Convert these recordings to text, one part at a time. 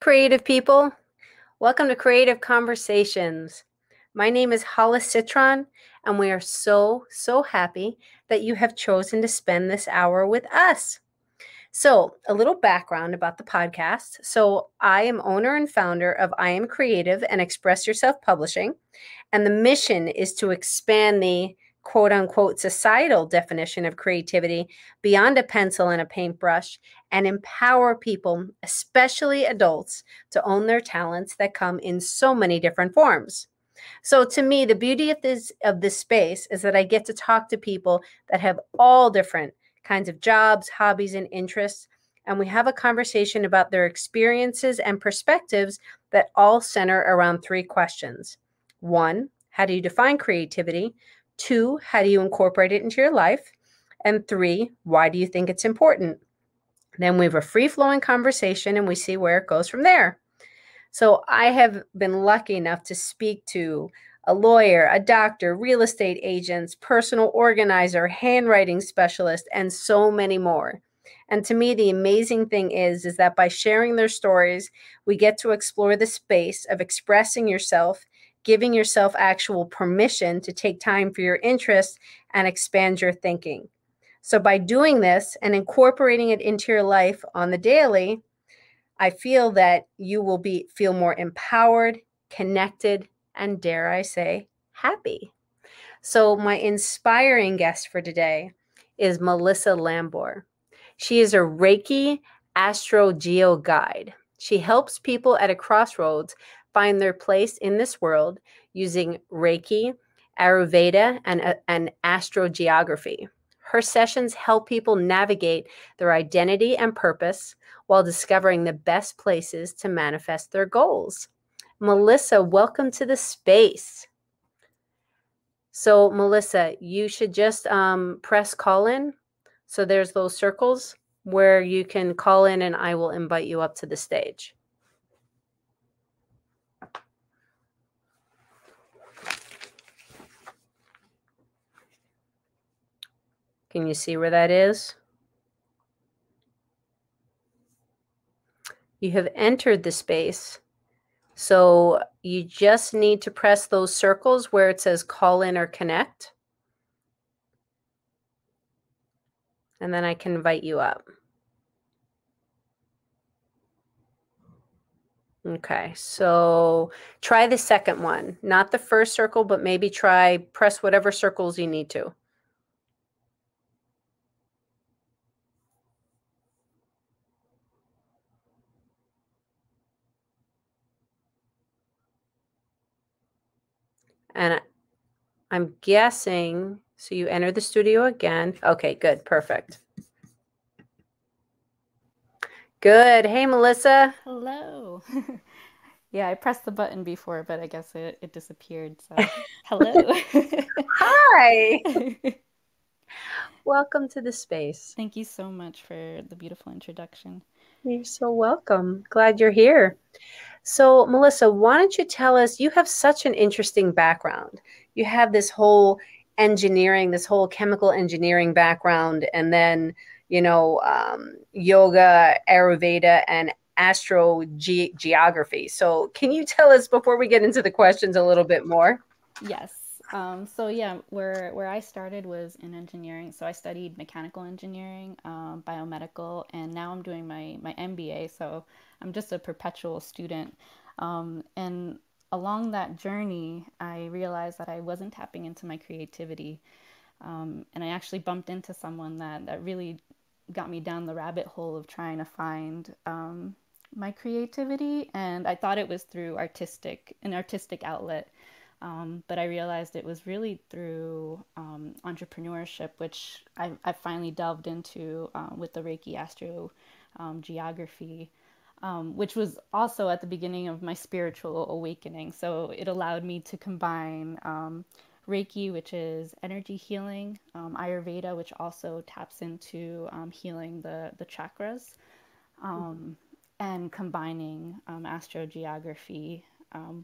Creative people, welcome to Creative Conversations. My name is Hollis Citron, and we are so happy that you have chosen to spend this hour with us. So, a little background about the podcast. So, I am owner and founder of I Am Creative and Express Yourself Publishing, and the mission is to expand the quote unquote societal definition of creativity beyond a pencil and a paintbrush and empower people, especially adults, to own their talents that come in so many different forms. So to me, the beauty of this space is that I get to talk to people that have all different kinds of jobs, hobbies, and interests. And we have a conversation about their experiences and perspectives that all center around three questions. One, how do you define creativity? Two, how do you incorporate it into your life? And three, why do you think it's important? Then we have a free flowing conversation and we see where it goes from there. So I have been lucky enough to speak to a lawyer, a doctor, real estate agents, personal organizer, handwriting specialist, and so many more. And to me, the amazing thing is that by sharing their stories, we get to explore the space of expressing yourself, giving yourself actual permission to take time for your interests and expand your thinking. So by doing this and incorporating it into your life on the daily, I feel that you will feel more empowered, connected, and dare I say, happy. So my inspiring guest for today is Melissa Lambor. She is a Reiki Astro Geo guide. She helps people at a crossroads find their place in this world using Reiki, Ayurveda, and astrogeography. Her sessions help people navigate their identity and purpose while discovering the best places to manifest their goals. Melissa, welcome to the space. So, Melissa, you should just press call in. So there's those circles where you can call in and I will invite you up to the stage. Can you see where that is? You have entered the space. So you just need to press those circles where it says call in or connect. And then I can invite you up. Okay, so try the second one, not the first circle, but maybe press whatever circles you need to. And I'm guessing, so you enter the studio again. Okay, good, perfect. Good. Hey, Melissa. Hello. Yeah, I pressed the button before, but I guess it disappeared. So, hello. Hi. Welcome to the space. Thank you so much for the beautiful introduction. You're so welcome. Glad you're here. So, Melissa, why don't you tell us? You have such an interesting background. You have this whole engineering, this whole chemical engineering background, and then, yoga, Ayurveda, and astrogeography. So, can you tell us before we get into the questions a little bit more? Yes. So yeah, where I started was in engineering. So I studied mechanical engineering, biomedical, and now I'm doing my MBA. So I'm just a perpetual student. And along that journey, I realized that I wasn't tapping into my creativity. And I actually bumped into someone that really got me down the rabbit hole of trying to find my creativity. And I thought it was through an artistic outlet. But I realized it was really through entrepreneurship, which I finally delved into with the Reiki Astro Geography, which was also at the beginning of my spiritual awakening. So it allowed me to combine Reiki, which is energy healing, Ayurveda, which also taps into healing the chakras, and combining astrogeography,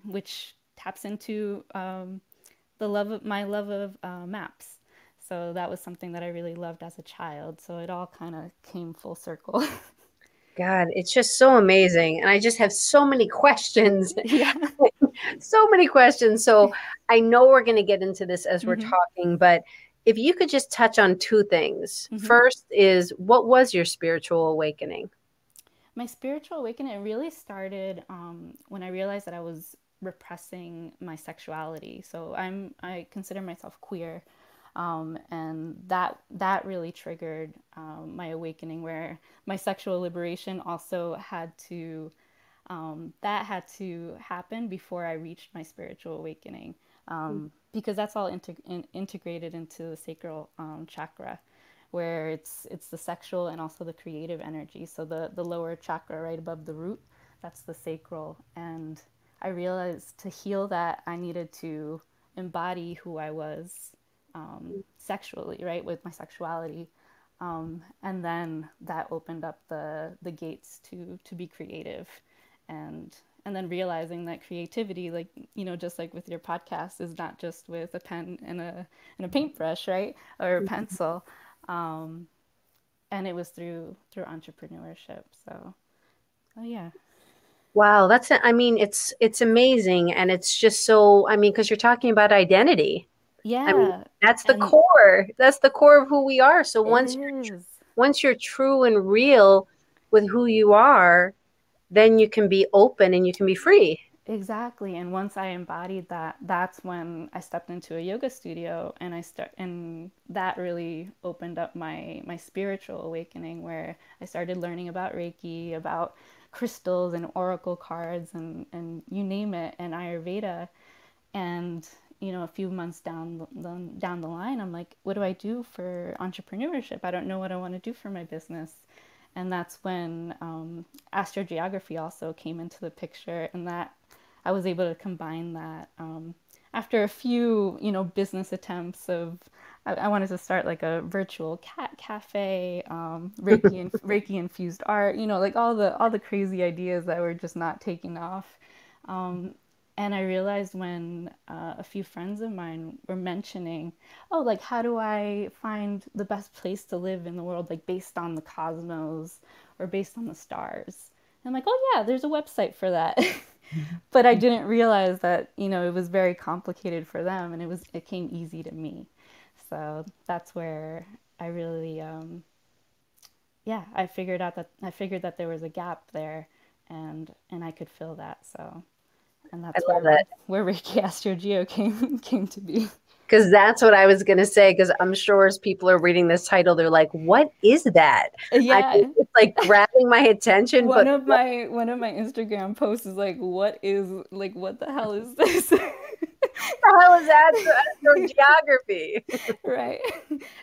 which taps into my love of maps. So that was something that I really loved as a child. So it all kind of came full circle. God, it's just so amazing. And I just have so many questions. Yeah. So many questions. So I know we're going to get into this as we're hmm talking, but if you could just touch on two things. hmm First is, what was your spiritual awakening? My spiritual awakening, it really started when I realized that I was repressing my sexuality. So I consider myself queer, and that really triggered my awakening, where my sexual liberation also had to that had to happen before I reached my spiritual awakening, because that's all integrated into the sacral chakra, where it's the sexual and also the creative energy. So the lower chakra right above the root, that's the sacral. And I realized to heal that I needed to embody who I was sexually, right, with my sexuality. And then that opened up the gates to be creative, and and then realizing that creativity, like, just like with your podcast, is not just with a pen and a paintbrush, right, or a pencil. And it was through entrepreneurship. So, oh yeah. Wow, I mean, it's amazing. And it's just so, I mean, because you're talking about identity. I mean, Yeah, that's the and core. That's the core of who we are. So it is. once you're true and real with who you are, then you can be open and you can be free. Exactly. And once I embodied that, that's when I stepped into a yoga studio, and and that really opened up my spiritual awakening, where I started learning about Reiki, about crystals and oracle cards, and you name it, and Ayurveda. And a few months down the line, I'm like, what do I do for entrepreneurship? I don't know what I want to do for my business. And that's when astrogeography also came into the picture, and that I was able to combine that after a few, business attempts of, I wanted to start like a virtual cat cafe, Reiki infused art, like all the crazy ideas that were just not taking off. And I realized when a few friends of mine were mentioning, oh, like, how do I find the best place to live in the world, like based on the cosmos or based on the stars? And I'm like, oh, yeah, there's a website for that. But I didn't realize that, it was very complicated for them, and it came easy to me. So that's where I really, yeah, I figured that there was a gap there, and I could fill that. So, and I that's love that. where Reiki Astro Geo came to be. Because that's what I was going to say. Because I'm sure as people are reading this title, they're like, what is that? I mean, Yeah, it's like grabbing my attention, one but of my Instagram posts is like, what the hell is this? what the hell is astrogeography? Right.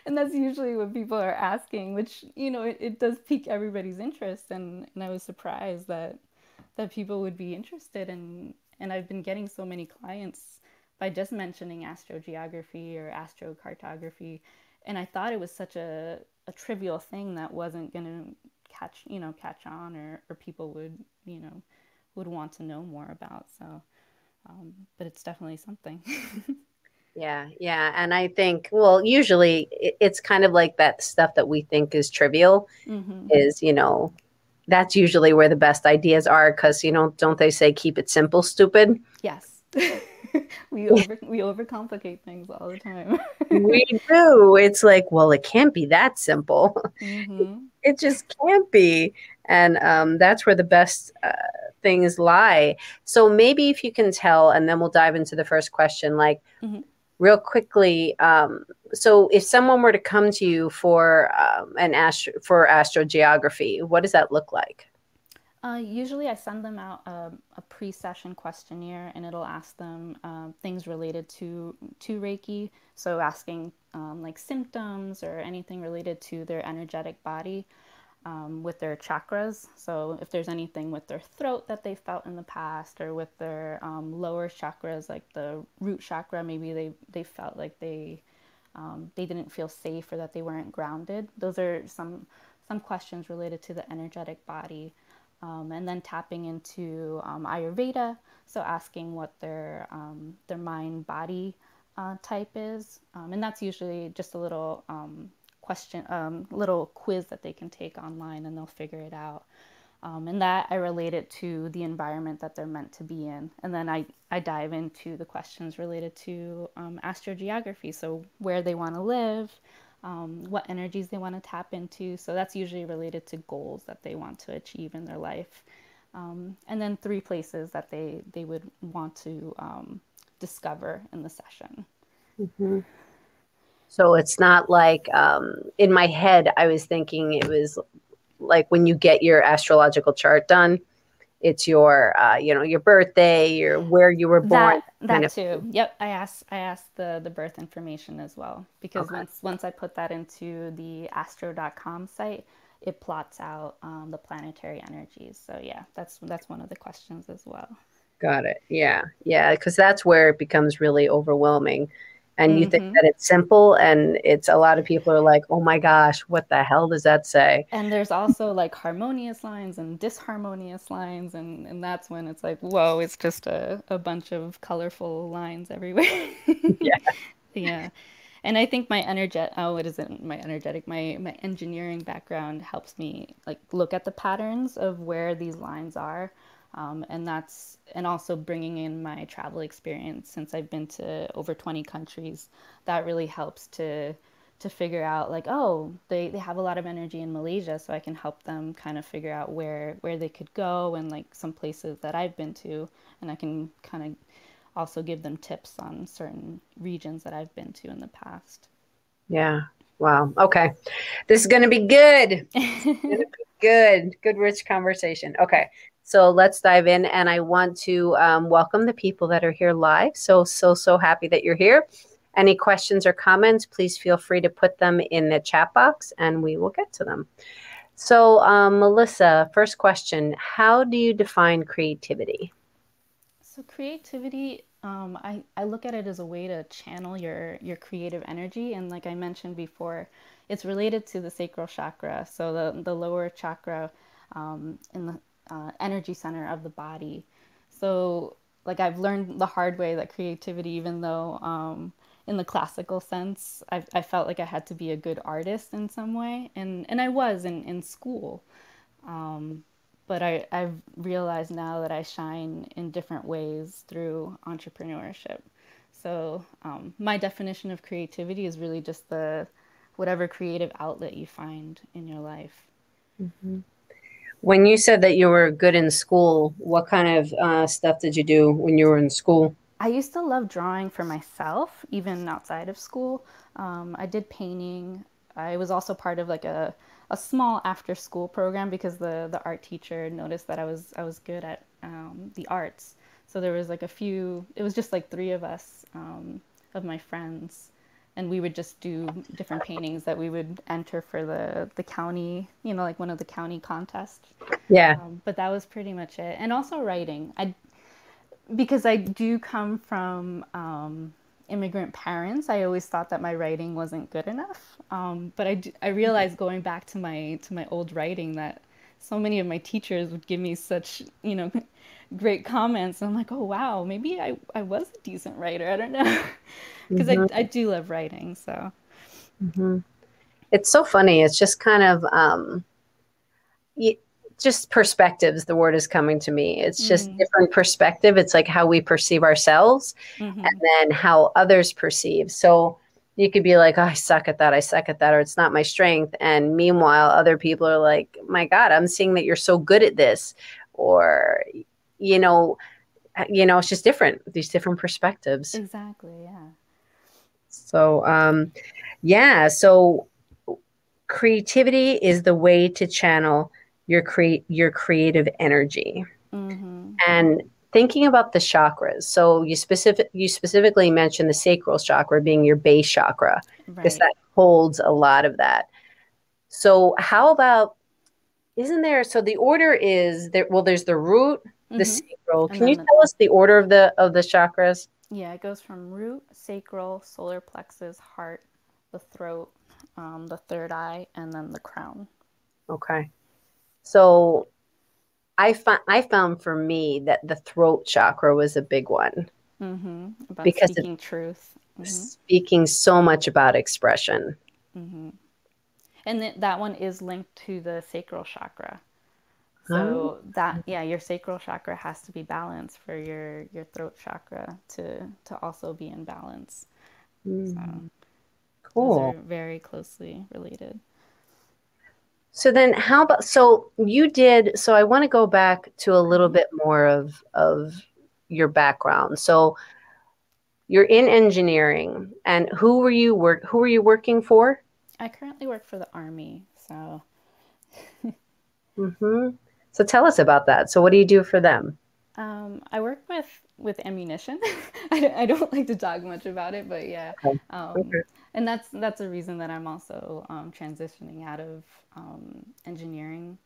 And that's usually what people are asking, which, it does pique everybody's interest. And I was surprised that people would be interested in. And I've been getting so many clients by just mentioning astrogeography or astrocartography. And I thought it was such a trivial thing that wasn't going to catch on, or people would want to know more about. So, but it's definitely something. Yeah, yeah. And I think, well, usually it's kind of like that stuff that we think is trivial hmm is, that's usually where the best ideas are because, don't they say keep it simple, stupid? Yes. We overcomplicate things all the time. We do. It's like, well, it can't be that simple. hmm It just can't be. And that's where the best things lie. So maybe if you can tell, and then we'll dive into the first question, like hmm real quickly. So if someone were to come to you for for astrogeography, what does that look like? Usually, I send them out a pre-session questionnaire, and it'll ask them things related to Reiki. So, asking like symptoms or anything related to their energetic body, with their chakras. So, if there's anything with their throat that they felt in the past, or with their lower chakras, like the root chakra, maybe they felt like they didn't feel safe, or that they weren't grounded. Those are some questions related to the energetic body. And then tapping into Ayurveda, so asking what their mind body type is, and that's usually just a little little quiz that they can take online, and they'll figure it out. And that I relate it to the environment that they're meant to be in. And then I dive into the questions related to astrogeography, so where they want to live, what energies they want to tap into. So that's usually related to goals that they want to achieve in their life. And then 3 places that they would want to discover in the session. Mhm. So it's not like in my head, I was thinking it was like when you get your astrological chart done, it's your, your birthday, your where you were born, kind That of. too. Yep, I asked the birth information as well, because Okay. once I put that into the astro.com site, it plots out the planetary energies. So yeah, that's one of the questions as well. Got it. Yeah. Yeah. Because that's where it becomes really overwhelming. And you think Hmm. that it's simple, and it's a lot of people are like, oh my gosh, what the hell does that say? And there's also like harmonious lines and disharmonious lines, and that's when it's like, whoa, it's just a bunch of colorful lines everywhere. Yeah. Yeah. And I think my it isn't my energetic, my engineering background helps me like look at the patterns of where these lines are. And also bringing in my travel experience, since I've been to over 20 countries, that really helps to figure out like, oh, they have a lot of energy in Malaysia, so I can help them kind of figure out where they could go, and like some places that I've been to, and I can kind of also give them tips on certain regions that I've been to in the past. Yeah. Wow. Okay. This is going to be good. It's going to be good. Good, rich conversation. Okay. So let's dive in. And I want to welcome the people that are here live. So happy that you're here. Any questions or comments, please feel free to put them in the chat box and we will get to them. So, Melissa, first question: how do you define creativity? So creativity, I look at it as a way to channel your creative energy, and like I mentioned before, it's related to the sacral chakra, so the lower chakra, in the energy center of the body. So like I've learned the hard way that creativity, even though in the classical sense, I felt like I had to be a good artist in some way, and I was in school. But I've realized now that I shine in different ways through entrepreneurship. So my definition of creativity is really just the whatever creative outlet you find in your life. Mhm. When you said that you were good in school, what kind of stuff did you do when you were in school? I used to love drawing for myself, even outside of school. I did painting. I was also part of like a small after school program, because the art teacher noticed that I was good at the arts. So there was like a few. It was just like 3 of us, of my friends, and we would just do different paintings that we would enter for the county, like one of the county contests. Yeah. But that was pretty much it. And also writing. Because I do come from immigrant parents, I always thought that my writing wasn't good enough. But I realized, going back to my old writing, that so many of my teachers would give me such, great comments. I'm like, oh wow, maybe I was a decent writer. I don't know. Because I, Hmm. I do love writing. So Hmm. It's so funny. It's just kind of y- just perspectives. The word is coming to me. It's just mm, different perspective. It's like how we perceive ourselves and hmm, then how others perceive. So you could be like, oh, I suck at that. I suck at that, or it's not my strength. And meanwhile, other people are like, my God, I'm seeing that you're so good at this. Or, you know, it's just different, these different perspectives. exactly, yeah. So, yeah. So creativity is the way to channel your creative energy. Hmm. And thinking about the chakras, so you specifically mentioned the sacral chakra being your base chakra, because Right. that holds a lot of that. So how about, isn't there, so the order is there, well, there's the root, the Hmm. sacral. And Can you then tell us the order of the chakras? yeah, it goes from root, sacral, solar plexus, heart, the throat, the third eye, and then the crown. Okay. So I found for me that the throat chakra was a big one Hmm. About because it's speaking truth. Hmm. speaking so much about expression. Hmm. And that one is linked to the sacral chakra. Oh. So that, yeah, your sacral chakra has to be balanced for your throat chakra to also be in balance. So Mm, those cool. are very closely related. So then how about, so you did, so I want to go back to a little Hmm. bit more of your background. So you're in engineering, and who were you working for? I currently work for the Army, so Hmm. So tell us about that. So what do you do for them? I work with ammunition. I don't like to talk much about it, but yeah, Okay. um, Okay. and that's a reason that I'm also transitioning out of engineering.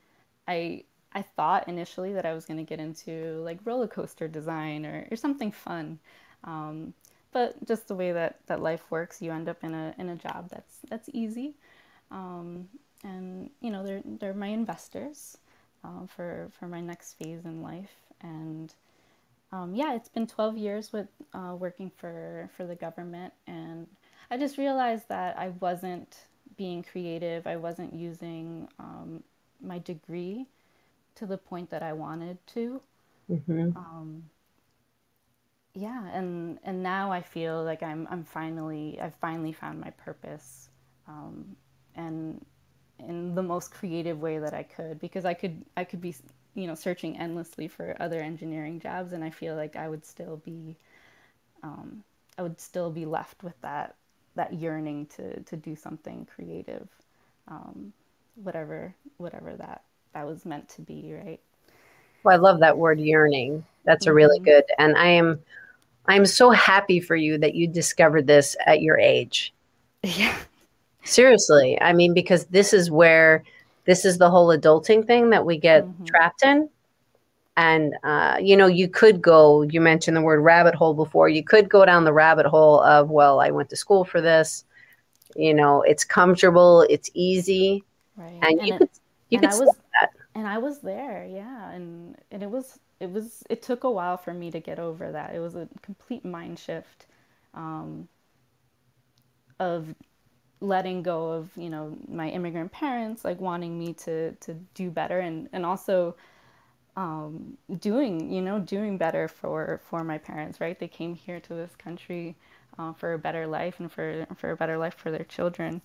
I I thought initially that I was going to get into like roller coaster design or something fun, um, but just the way that life works, you end up in a job that's easy, um, and you know they're my investors for my next phase in life. And yeah, it's been 12 years with working for the government, and I just realized that I wasn't being creative. I wasn't using my degree to the point that I wanted to. Hmm. Yeah, and now I feel like I've finally found my purpose, and in the most creative way that I could, because I could be, you know, searching endlessly for other engineering jobs, and I feel like I would still be left with that yearning to do something creative, whatever that was meant to be, right? Well, I love that word yearning. That's a really Mm-hmm. good, and I'm so happy for you that you discovered this at your age. Yeah. Seriously. I mean, because this is the whole adulting thing that we get Mm-hmm. trapped in. And, you know, you could go, you mentioned the word rabbit hole before. You could go down the rabbit hole of, well, I went to school for this. You know, it's comfortable, it's easy. Right. And you And could I skip was that. and I was there, yeah, and it took a while for me to get over that. It was a complete mind shift, of letting go of, you know, my immigrant parents like wanting me to do better, and also doing, you know, doing better for my parents, right? They came here to this country for a better life and for a better life for their children.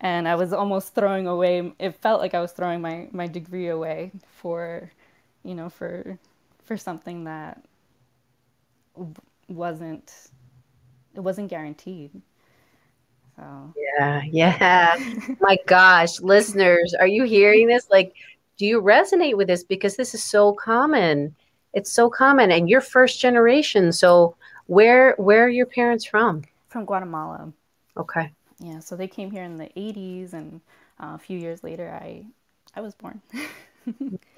And I was almost throwing away, it felt like I was throwing my degree away for, you know, for something that wasn't, it wasn't guaranteed. So, Yeah, yeah. My gosh, listeners, are you hearing this? Like, do you resonate with this? Because this is so common. It's so common, and you're first generation. So, where are your parents from? from Guatemala. Okay. Yeah, so they came here in the 80s, and a few years later I was born.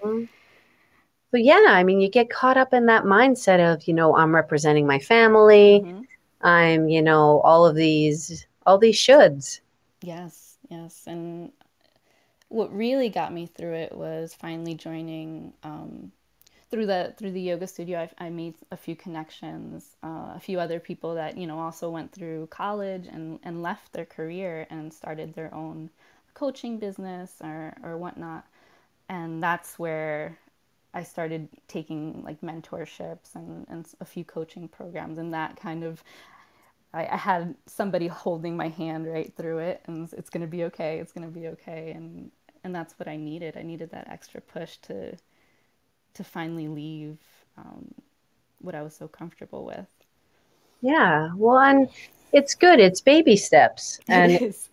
Mm. So yeah, I mean, you get caught up in that mindset of, you know, I'm representing my family. Hmm. I'm, you know, all these shoulds. Yes, yes. And what really got me through it was finally joining, through the yoga studio. I made a few connections, a few other people that, you know, also went through college and left their career and started their own coaching business or whatnot. And that's where I started taking like mentorships and a few coaching programs, and that kind of, I had somebody holding my hand right through it, and it's going to be okay. It's going to be okay. And that's what I needed. I needed that extra push to finally leave what I was so comfortable with. Yeah. Well, and it's good. It's baby steps, It and is.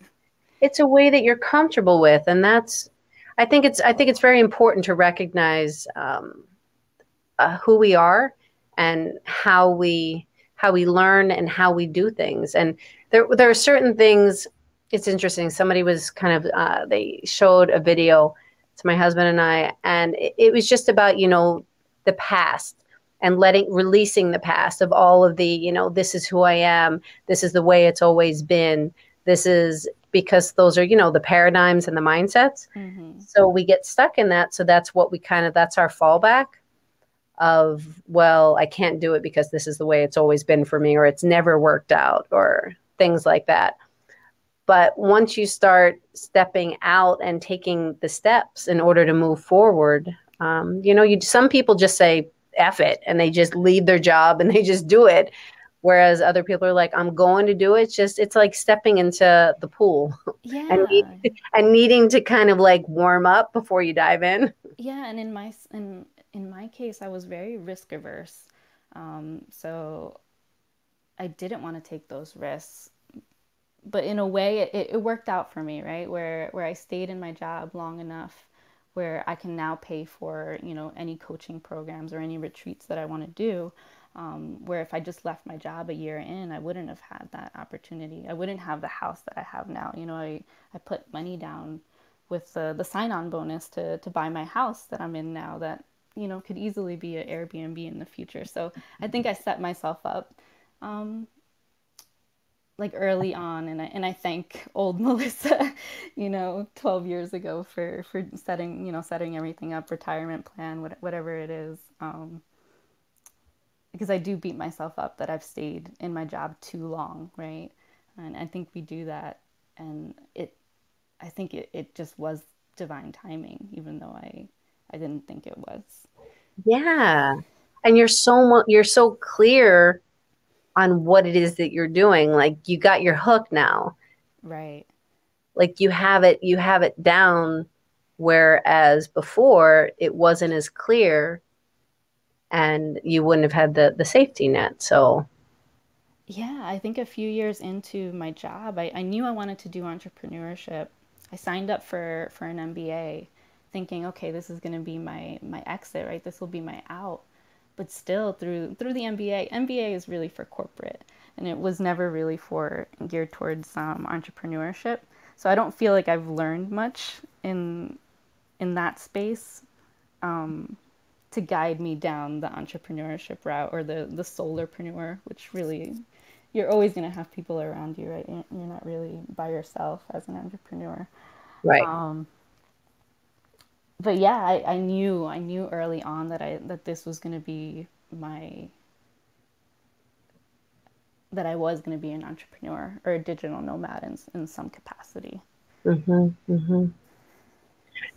it's a way that you're comfortable with, and that's. I think it's very important to recognize who we are and how we learn and how we do things. And there are certain things. It's interesting. Somebody was kind of they showed a video to my husband and I, and it was just about, you know, the past and releasing the past of all of the, you know, this is who I am. This is the way it's always been. This is because those are, you know, the paradigms and the mindsets. Mm-hmm. So we get stuck in that. So that's what we kind of, that's our fallback of, well, I can't do it because this is the way it's always been for me, or it's never worked out, or things like that. But once you start stepping out and taking the steps in order to move forward, Some people just say F it and they just leave their job and they just do it. Whereas other people are like, I'm going to do it. It's like stepping into the pool and Yeah. needing to kind of like warm up before you dive in. Yeah, and in my case, I was very risk averse. So I didn't want to take those risks. But in a way, it worked out for me, right? Where I stayed in my job long enough where I can now pay for, any coaching programs or any retreats that I want to do. Where if I just left my job a year in, I wouldn't have had that opportunity. I wouldn't have the house that I have now. I put money down with the sign-on bonus to buy my house that I'm in now that, could easily be an Airbnb in the future. So I think I set myself up like early on, and I thank old Melissa, 12 years ago for setting everything up, retirement plan, whatever it is. Because I do beat myself up that I've stayed in my job too long, right? And I think we do that, and I think it just was divine timing, even though I didn't think it was. Yeah. And you're so clear on what it is that you're doing. Like you got your hook now. Right. Like you have it down, whereas before it wasn't as clear and you wouldn't have had the safety net. So Yeah, I think a few years into my job, I knew I wanted to do entrepreneurship. I signed up for an MBA thinking, okay, this is going to be my exit, right? This will be my out. But still through the MBA is really for corporate, and it was never really for geared towards entrepreneurship. So I don't feel like I've learned much in that space to guide me down the entrepreneurship route or the solarpreneur, which really you're always going to have people around you, right? You're not really by yourself as an entrepreneur. right. But yeah, I knew early on that this was going to be my that I was going to be an entrepreneur or a digital nomad in some capacity. Hmm. Hmm.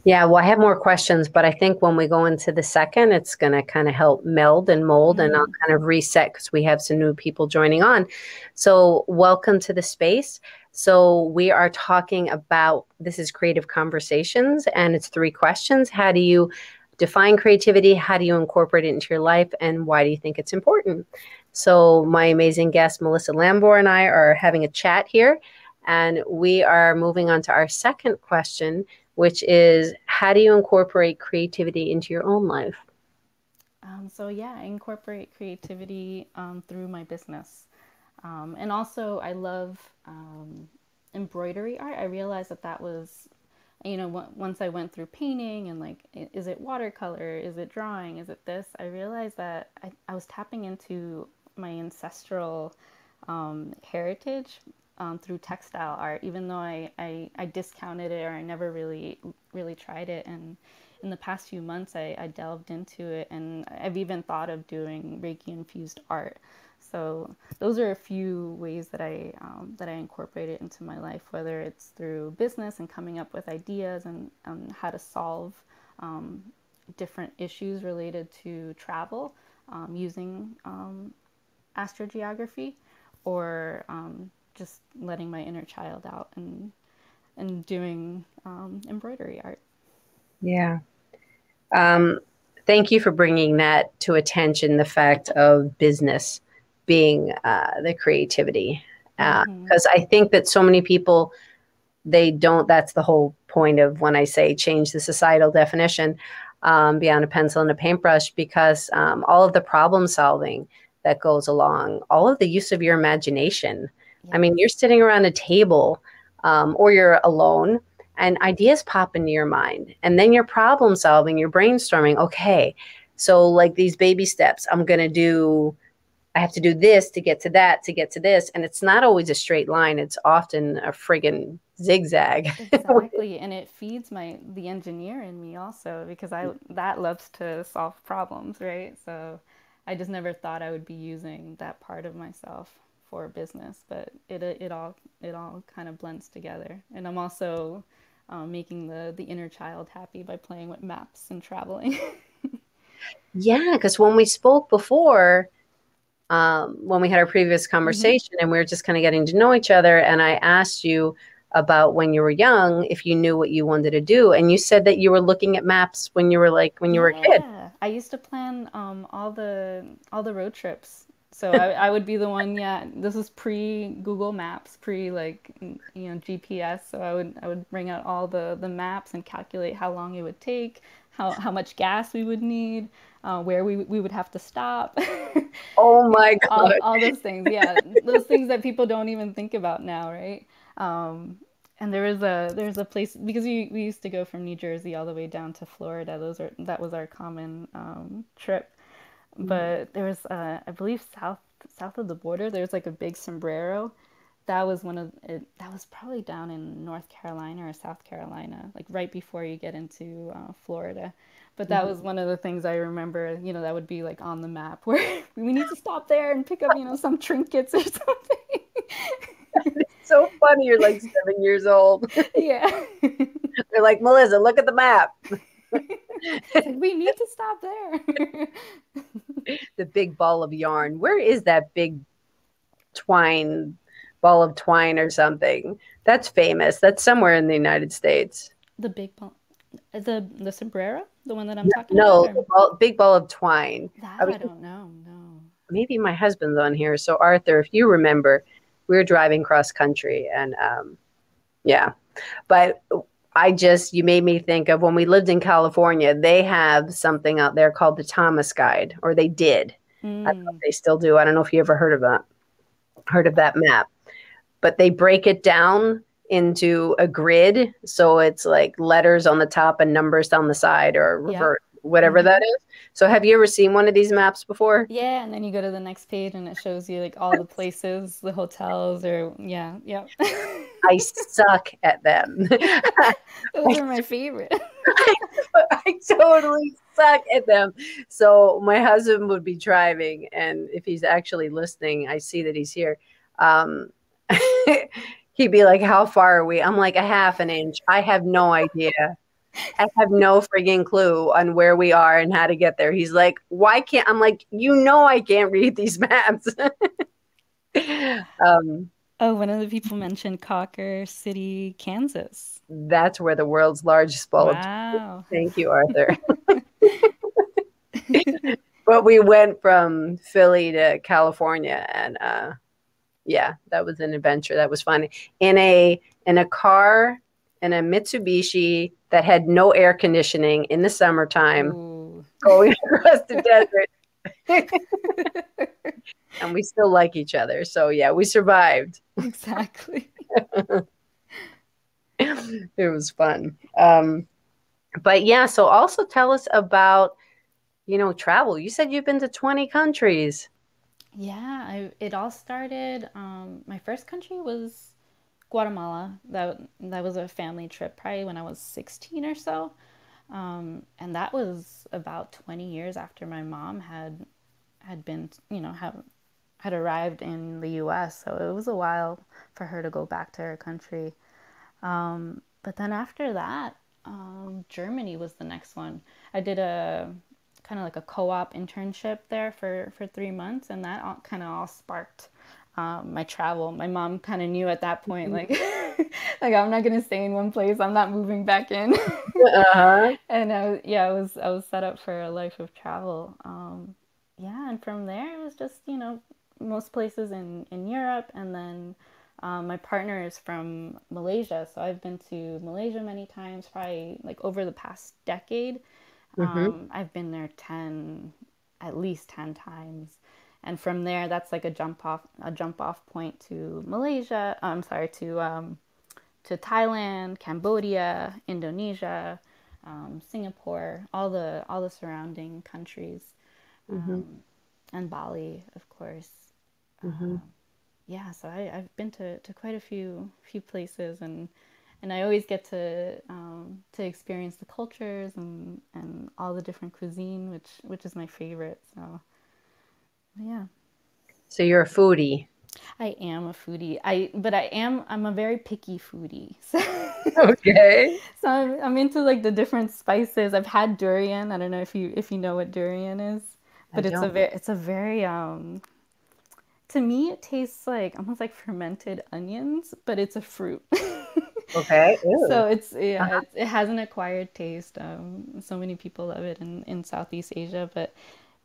Yeah, well, I have more questions, but I think when we go into the second, it's going to kind of help meld and mold, and I'll kind of reset because we have some new people joining on. So, welcome to the space. So, we are talking about this is Creative Conversations, and it's three questions. How do you define creativity? How do you incorporate it into your life? And why do you think it's important? So, my amazing guest, Melissa Lambor, and I are having a chat here, and we are moving on to our second question, which is how do you incorporate creativity into your own life? So yeah, I incorporate creativity through my business, and also I love embroidery art. I realized that was, once I went through painting and like, is it watercolor? Is it drawing? Is it this? I realized that I was tapping into my ancestral heritage through textile art, even though I discounted it or I never really tried it. And in the past few months, I delved into it, and I've even thought of doing Reiki infused art. So those are a few ways that I incorporate it into my life, whether it's through business and coming up with ideas and how to solve different issues related to travel using astrogeography, or just letting my inner child out and doing embroidery art. Yeah. Um, Thank you for bringing that to attention, the fact of business being the creativity. Mm-hmm. Because I think that so many people, they don't, that's the whole point of when I say change the societal definition beyond a pencil and a paintbrush, because all of the problem solving that goes along, all of the use of your imagination. I mean, you're Yes. sitting around a table or you're alone and ideas pop into your mind. And then you're problem solving, you're brainstorming. Okay, so like these baby steps, I have to do this to get to that, to get to this. And it's not always a straight line. It's often a friggin' zigzag. Exactly, and it feeds the engineer in me also, because I that loves to solve problems, right? So I just never thought I would be using that part of myself for business, but it all kind of blends together. And I'm also making the inner child happy by playing with maps and traveling. Yeah, because when we spoke before, when we had our previous Hmm. conversation and we were just kind of getting to know each other, and I asked you about when you were young, if you knew what you wanted to do, and you said that you were looking at maps when you were when you were a kid. Yeah, I used to plan all the road trips. So I would be the one, yeah, this is pre Google Maps, pre like GPS. So I would bring out all the maps and calculate how long it would take, how much gas we would need, where we would have to stop. Oh my God. All those things, yeah, those things that people don't even think about now, right? And there's a place because we used to go from New Jersey all the way down to Florida. That was our common trip. But there was I believe south of the border there's like a big sombrero. That was one of it. That was probably down in North Carolina or South Carolina, like right before you get into Florida. But that was Mhm. one of the things I remember. That would be like on the map where we need to stop there and pick up some trinkets or something. So funny. You're like 7 years old. Yeah. They're like, Melissa, look at the map. It's like we need to stop there. The big ball of yarn. Where is that big twine, ball of twine or something? That's famous. That's somewhere in the United States. The big ball, the sombrero, the one that I'm talking about, No, or the big ball of twine. I that was I don't know. No. maybe my husband's on here. So Arthur, if you remember, we were driving cross country, and yeah, but you made me think of when we lived in California. They have something out there called the Thomas Guide, or they did. I don't know if Mm. they still do. I don't know if you ever heard of that map, but they break it down into a grid. So it's like letters on the top and numbers down the side or Yep. revert, whatever that Mm-hmm. is. So have you ever seen one of these maps before? Yeah, and then you go to the next page and it shows you like all the places, the hotels, or yeah, yep. I suck at them. Those are my favorite. I totally suck at them. So my husband would be driving, and if he's actually listening, I see that he's here. Um, he'd be like, "How far are we?" I'm like, "A half an inch." I have no idea. I have no frigging clue on where we are and how to get there. He's like, "Why can't?" I'm like, I can't read these maps." um, Oh, one of the people mentioned Cocker City, Kansas. that's where the world's largest ball of. Wow. Thank you, Arthur. But we went from Philly to California, and yeah, that was an adventure. That was fun in a car in a Mitsubishi that had no air conditioning in the summertime, Ooh. going across the desert, and we still like each other. So yeah, we survived. Exactly. It was fun. But yeah, so also tell us about travel. You said you've been to 20 countries. Yeah, it all started. My first country was Guatemala. That was a family trip, probably when I was 16 or so. And that was about 20 years after my mom had been, had arrived in the U.S. So it was a while for her to go back to her country. But then after that, Germany was the next one. I did a kind of like a co-op internship there for 3 months, and that kind of all sparked my travel. My mom kind of knew at that point, like, like I'm not gonna stay in one place. I'm not moving back in. Uh-huh. And I was set up for a life of travel. Yeah, and from there it was just most places in Europe, and then my partner is from Malaysia, so I've been to Malaysia many times, probably like over the past decade. Hmm. I've been there at least 10 times, and from there, that's like a jump off point to Malaysia. I'm sorry, to Thailand, Cambodia, Indonesia, Singapore, all the surrounding countries, Hmm. and Bali, of course. Hmm. Yeah, so I've been to quite a few places, and I always get to experience the cultures and all the different cuisine, which is my favorite. So yeah, So you're a foodie. I am a foodie. I'm a very picky foodie. So Okay. So I'm into like the different spices. I've had durian. I don't know if you know what durian is, I but don't. it's a very to me it tastes like almost like fermented onions, but it's a fruit. Okay. Ew. So it's yeah, Uh-huh. it has an acquired taste. So many people love it in Southeast Asia, but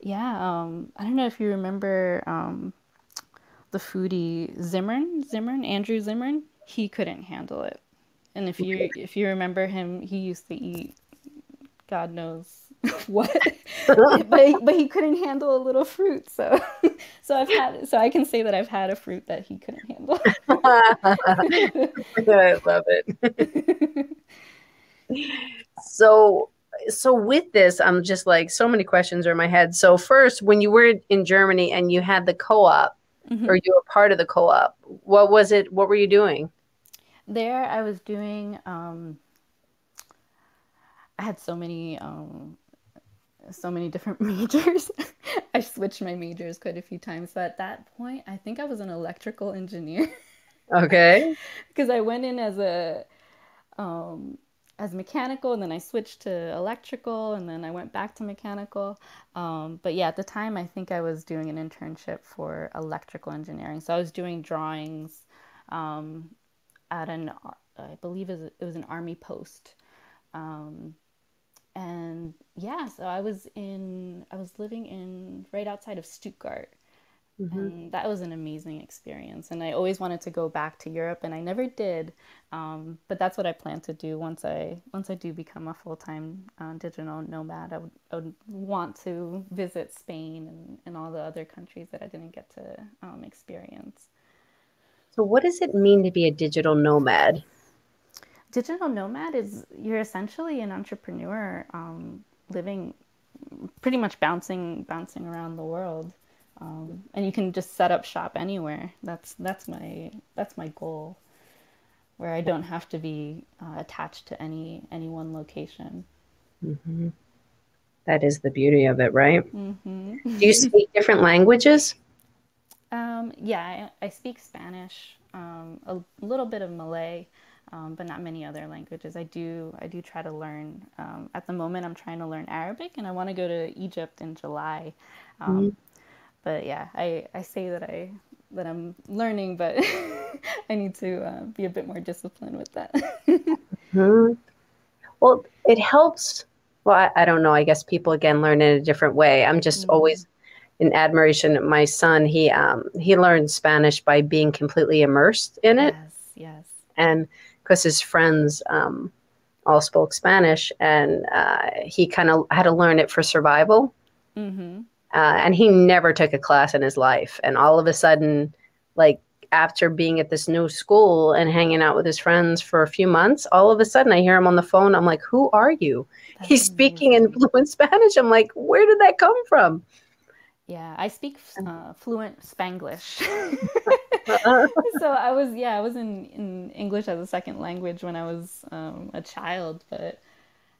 yeah, I don't know if you remember the foodie Zimmern, Andrew Zimmern. He couldn't handle it, and if you remember him, he used to eat God knows what, but he couldn't handle a little fruit. So so I can say that I've had a fruit that he couldn't handle. I love it. So, so with this, I'm just like so many questions are in my head. So first, when you were in Germany and you had the co-op, or Mhm. you were part of the co-op, what was it? What were you doing? There, I was doing. I had so many different majors. I switched my majors quite a few times, but at that point, I think I was an electrical engineer Okay. because I went in um, as mechanical, and then I switched to electrical, and then I went back to mechanical. But yeah, at the time, I think I was doing an internship for electrical engineering. So I was doing drawings um, at I believe it was an army post. Um, and yeah, so I was living in right outside of Stuttgart, Hmm. and that was an amazing experience. And I always wanted to go back to Europe, and I never did. But that's what I plan to do once I do become a full-time digital nomad. I would want to visit Spain and all the other countries that I didn't get to experience. So what does it mean to be a digital nomad? Digital nomad is you're essentially an entrepreneur living pretty much bouncing around the world, and you can just set up shop anywhere. That's my goal, where I don't have to be attached to any one location. Hmm. That is the beauty of it, right? Do you Hmm. speak different languages? Yeah, I speak Spanish, a little bit of Malay, but not many other languages. I do try to learn. At the moment, I'm trying to learn Arabic, and I want to go to Egypt in July. Mhm. But yeah, I say that I'm learning, but I need to be a bit more disciplined with that. Well, it helps. Well, I don't know. I guess people again learn in a different way. I'm just Hmm. always in admiration of my son. He learned Spanish by being completely immersed in it, Yes, yes. and because his friends all spoke Spanish, and he kind of had to learn it for survival. Hmm. And he never took a class in his life. And all of a sudden, like after being at this new school and hanging out with his friends for a few months, all of a sudden I hear him on the phone. I'm like, "Who are you?" That's He's speaking in amazing. fluent Spanish. I'm like, "Where did that come from?" Yeah, I speak fluent Spanglish. Uh, So I was in English as a second language when I was a child, but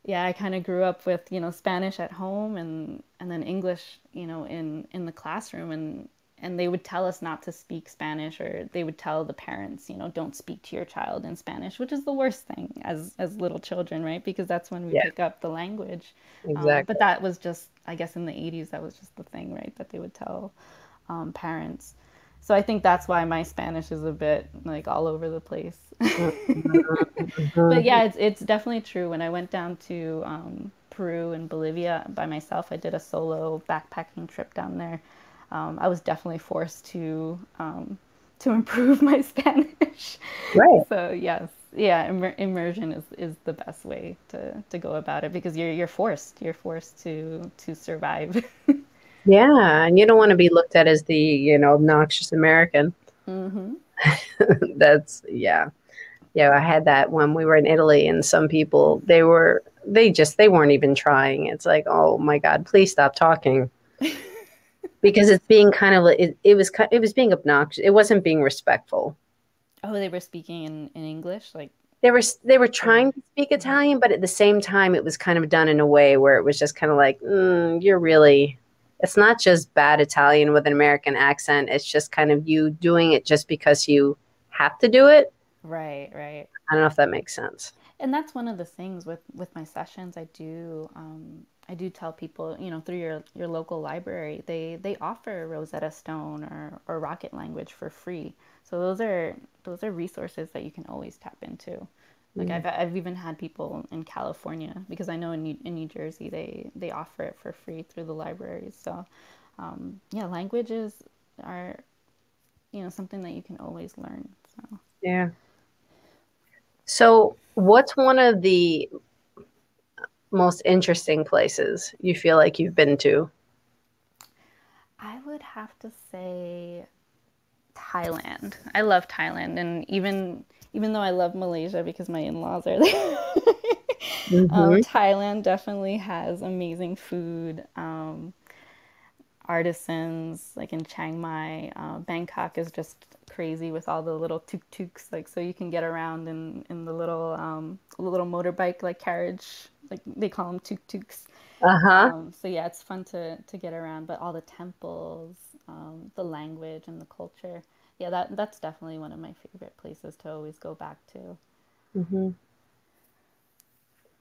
yeah, I kind of grew up with, Spanish at home and then English, in the classroom, and they would tell us not to speak Spanish, or they would tell the parents, don't speak to your child in Spanish, which is the worst thing as little children, right? Because that's when we yeah, pick up the language. But exactly. that was just, I guess, in the 80s, that was just the thing, right? That they would tell parents. So I think that's why my Spanish is a bit like all over the place. But Mhm. yeah, it's definitely true. When I went down to Peru and Bolivia by myself, I did a solo backpacking trip down there. I was definitely forced to improve my Spanish. Right. So yes, yeah, immersion is the best way to go about it, because you're forced to survive. Yeah, and you don't want to be looked at as the, obnoxious American. Hmm. That's yeah. Yeah, I had that when we were in Italy, and some people they weren't even trying. It's like, oh my God, please stop talking, because it's being kind of it was being obnoxious. It wasn't being respectful. Oh, they were speaking in English, like. They were Oh. trying to speak Italian, but at the same time, it was kind of done in a way where it was just kind of like, you're really. It's not just bad Italian with an American accent. It's just kind of you doing it just because you have to do it. Right, right. I don't know if that makes sense. And that's one of the things with my sessions. I do tell people, through your local library, they offer Rosetta Stone or Rocket Language for free. So those are resources that you can always tap into. Like Yeah. I've even had people in California, because I know in New Jersey they offer it for free through the libraries. So yeah, languages are something that you can always learn. So Yeah. So, what's one of the most interesting places you feel like you've been to? I would have to say Thailand. I love Thailand, and even though I love Malaysia because my in-laws are there, Hmm. Thailand definitely has amazing food. Artisans like in Chiang Mai. Bangkok is just crazy with all the little tuk-tuks, like so you can get around in the little motorbike like carriage, like they call them tuk-tuks. Uh-huh. So yeah, it's fun to get around, but all the temples, the language and the culture. Yeah, that's definitely one of my favorite places to always go back to. Hmm.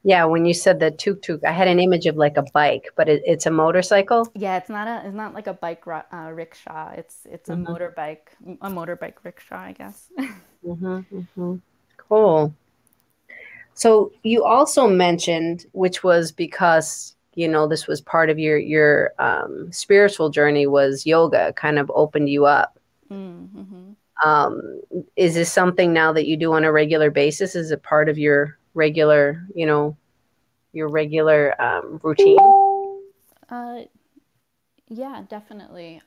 Yeah, when you said the tuk-tuk, I had an image of like a bike, but it's a motorcycle. Yeah, it's not like a bike rickshaw. It's Hmm. a motorbike rickshaw, I guess. Hmm. Hmm. Cool. So you also mentioned, which was because, this was part of your spiritual journey, was yoga kind of opened you up. Mm-hmm. Um, is this something now that you do on a regular basis? Is it part of your regular routine? Uh, yeah, definitely.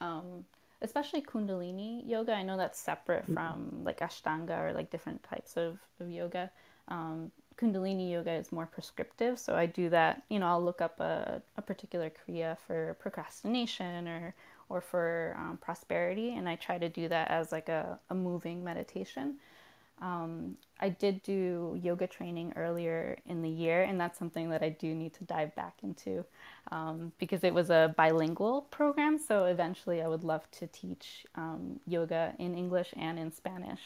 Especially Kundalini yoga. I know that's separate from like Ashtanga or like different types of yoga. Kundalini yoga is more prescriptive, so I do that. I'll look up a particular kriya for procrastination or for prosperity, and I try to do that as like a moving meditation. I did do yoga training earlier in the year, and that's something that I do need to dive back into, because it was a bilingual program. So eventually, I would love to teach yoga in English and in Spanish.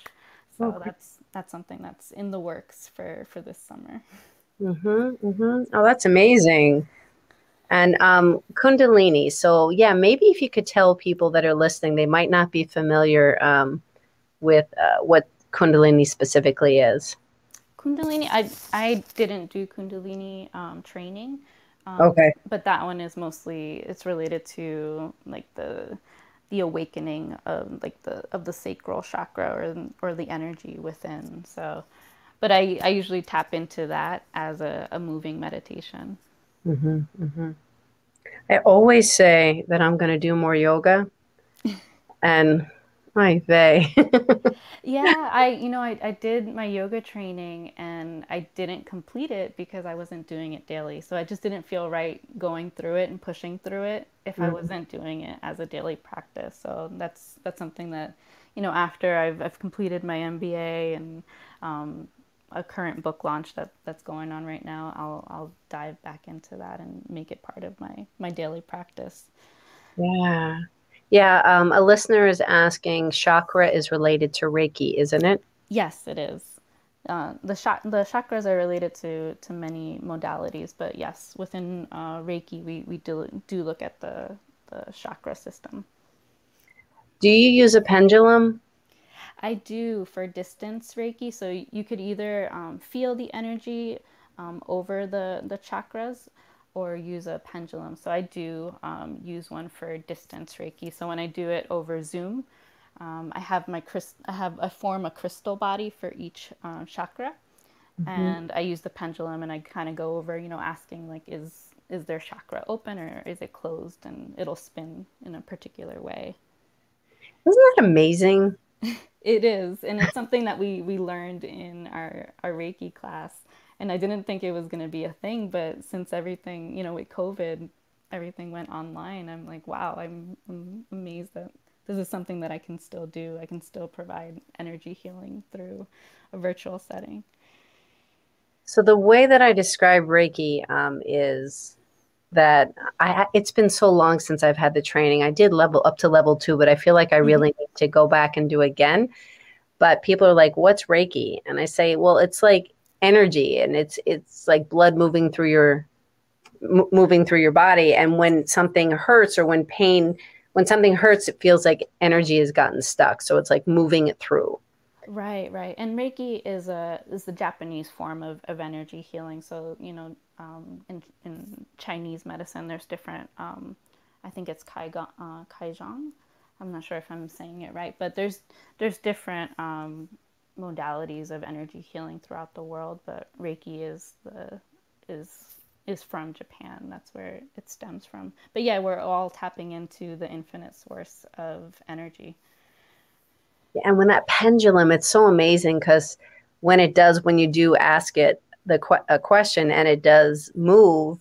So Okay. that's something that's in the works for this summer. Mm-hmm, mm-hmm. Oh, that's amazing. And Kundalini. So, yeah, maybe if you could tell people that are listening, they might not be familiar with what Kundalini specifically is. Kundalini, I didn't do Kundalini training, Okay. but that one is mostly it's related to like the awakening of like the sacral chakra or the energy within. So, but I usually tap into that as a moving meditation. Mm-hmm, mm-hmm. I always say that I'm going to do more yoga, and my vey. Yeah, I did my yoga training and I didn't complete it because I wasn't doing it daily. So I just didn't feel right going through it and pushing through it if I Mhm. wasn't doing it as a daily practice. So that's something that, after I've completed my MBA and um, a current book launch that's going on right now, I'll dive back into that and make it part of my daily practice. Yeah. Yeah. A listener is asking, chakra is related to Reiki, isn't it? Yes, it is. The chakras are related to many modalities, but yes, within Reiki, we do look at the chakra system. Do you use a pendulum? I do for distance Reiki, so you could either feel the energy over the chakras or use a pendulum. So I do use one for distance Reiki. So when I do it over Zoom, I form a crystal body for each chakra, Mhm. and I use the pendulum and I kind of go over, asking like is their chakra open or is it closed, and it'll spin in a particular way. Isn't that amazing? It is, and it's something that we learned in our Reiki class, and I didn't think it was going to be a thing, but since everything, with COVID, everything went online. I'm like, wow, I'm amazed that this is something that I can still do. I can still provide energy healing through a virtual setting. So the way that I describe Reiki is that it's been so long since I've had the training. I did level up to level 2, but I feel like I really need to go back and do again. But people are like, "What's Reiki?" And I say, "Well, it's like energy, and it's like blood moving through your body. And when something hurts or when something hurts, it feels like energy has gotten stuck. So it's like moving it through." Right, right. And Reiki is the Japanese form of energy healing. So, in Chinese medicine, there's different. I think it's Kaizhong. I'm not sure if I'm saying it right, but there's different modalities of energy healing throughout the world. But Reiki is is from Japan. That's where it stems from. But yeah, we're all tapping into the infinite source of energy. And when that pendulum, it's so amazing because when you do ask it a question and it does move,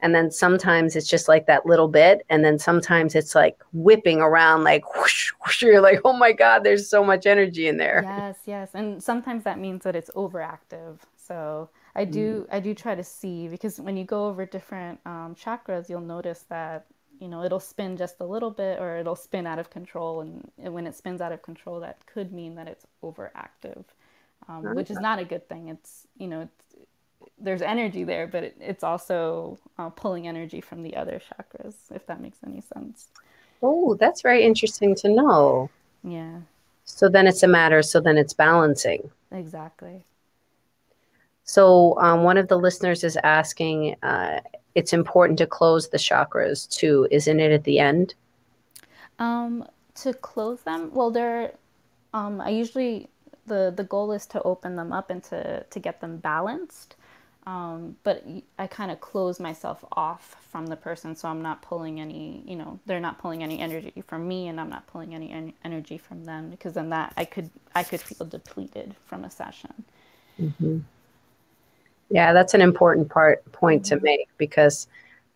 and then sometimes it's just like that little bit, and then sometimes it's like whipping around like whoosh, whoosh. You're like, oh my God, there's so much energy in there. Yes, yes. And sometimes that means that it's overactive. So I do try to see because when you go over different chakras, you'll notice that, it'll spin just a little bit or it'll spin out of control. And when it spins out of control, that could mean that it's overactive, which is not a good thing. There's energy there, but it's also pulling energy from the other chakras, if that makes any sense. Oh, that's very interesting to know. Yeah, So then it's balancing. exactly. So one of the listeners is asking, it's important to close the chakras too, isn't it, at the end? To close them, well, I usually the goal is to open them up and to get them balanced. But I kind of close myself off from the person, so I'm not pulling any, they're not pulling any energy from me, and I'm not pulling any energy from them, because then that I could feel depleted from a session. Hmm. Yeah, that's an important point to Hmm. make because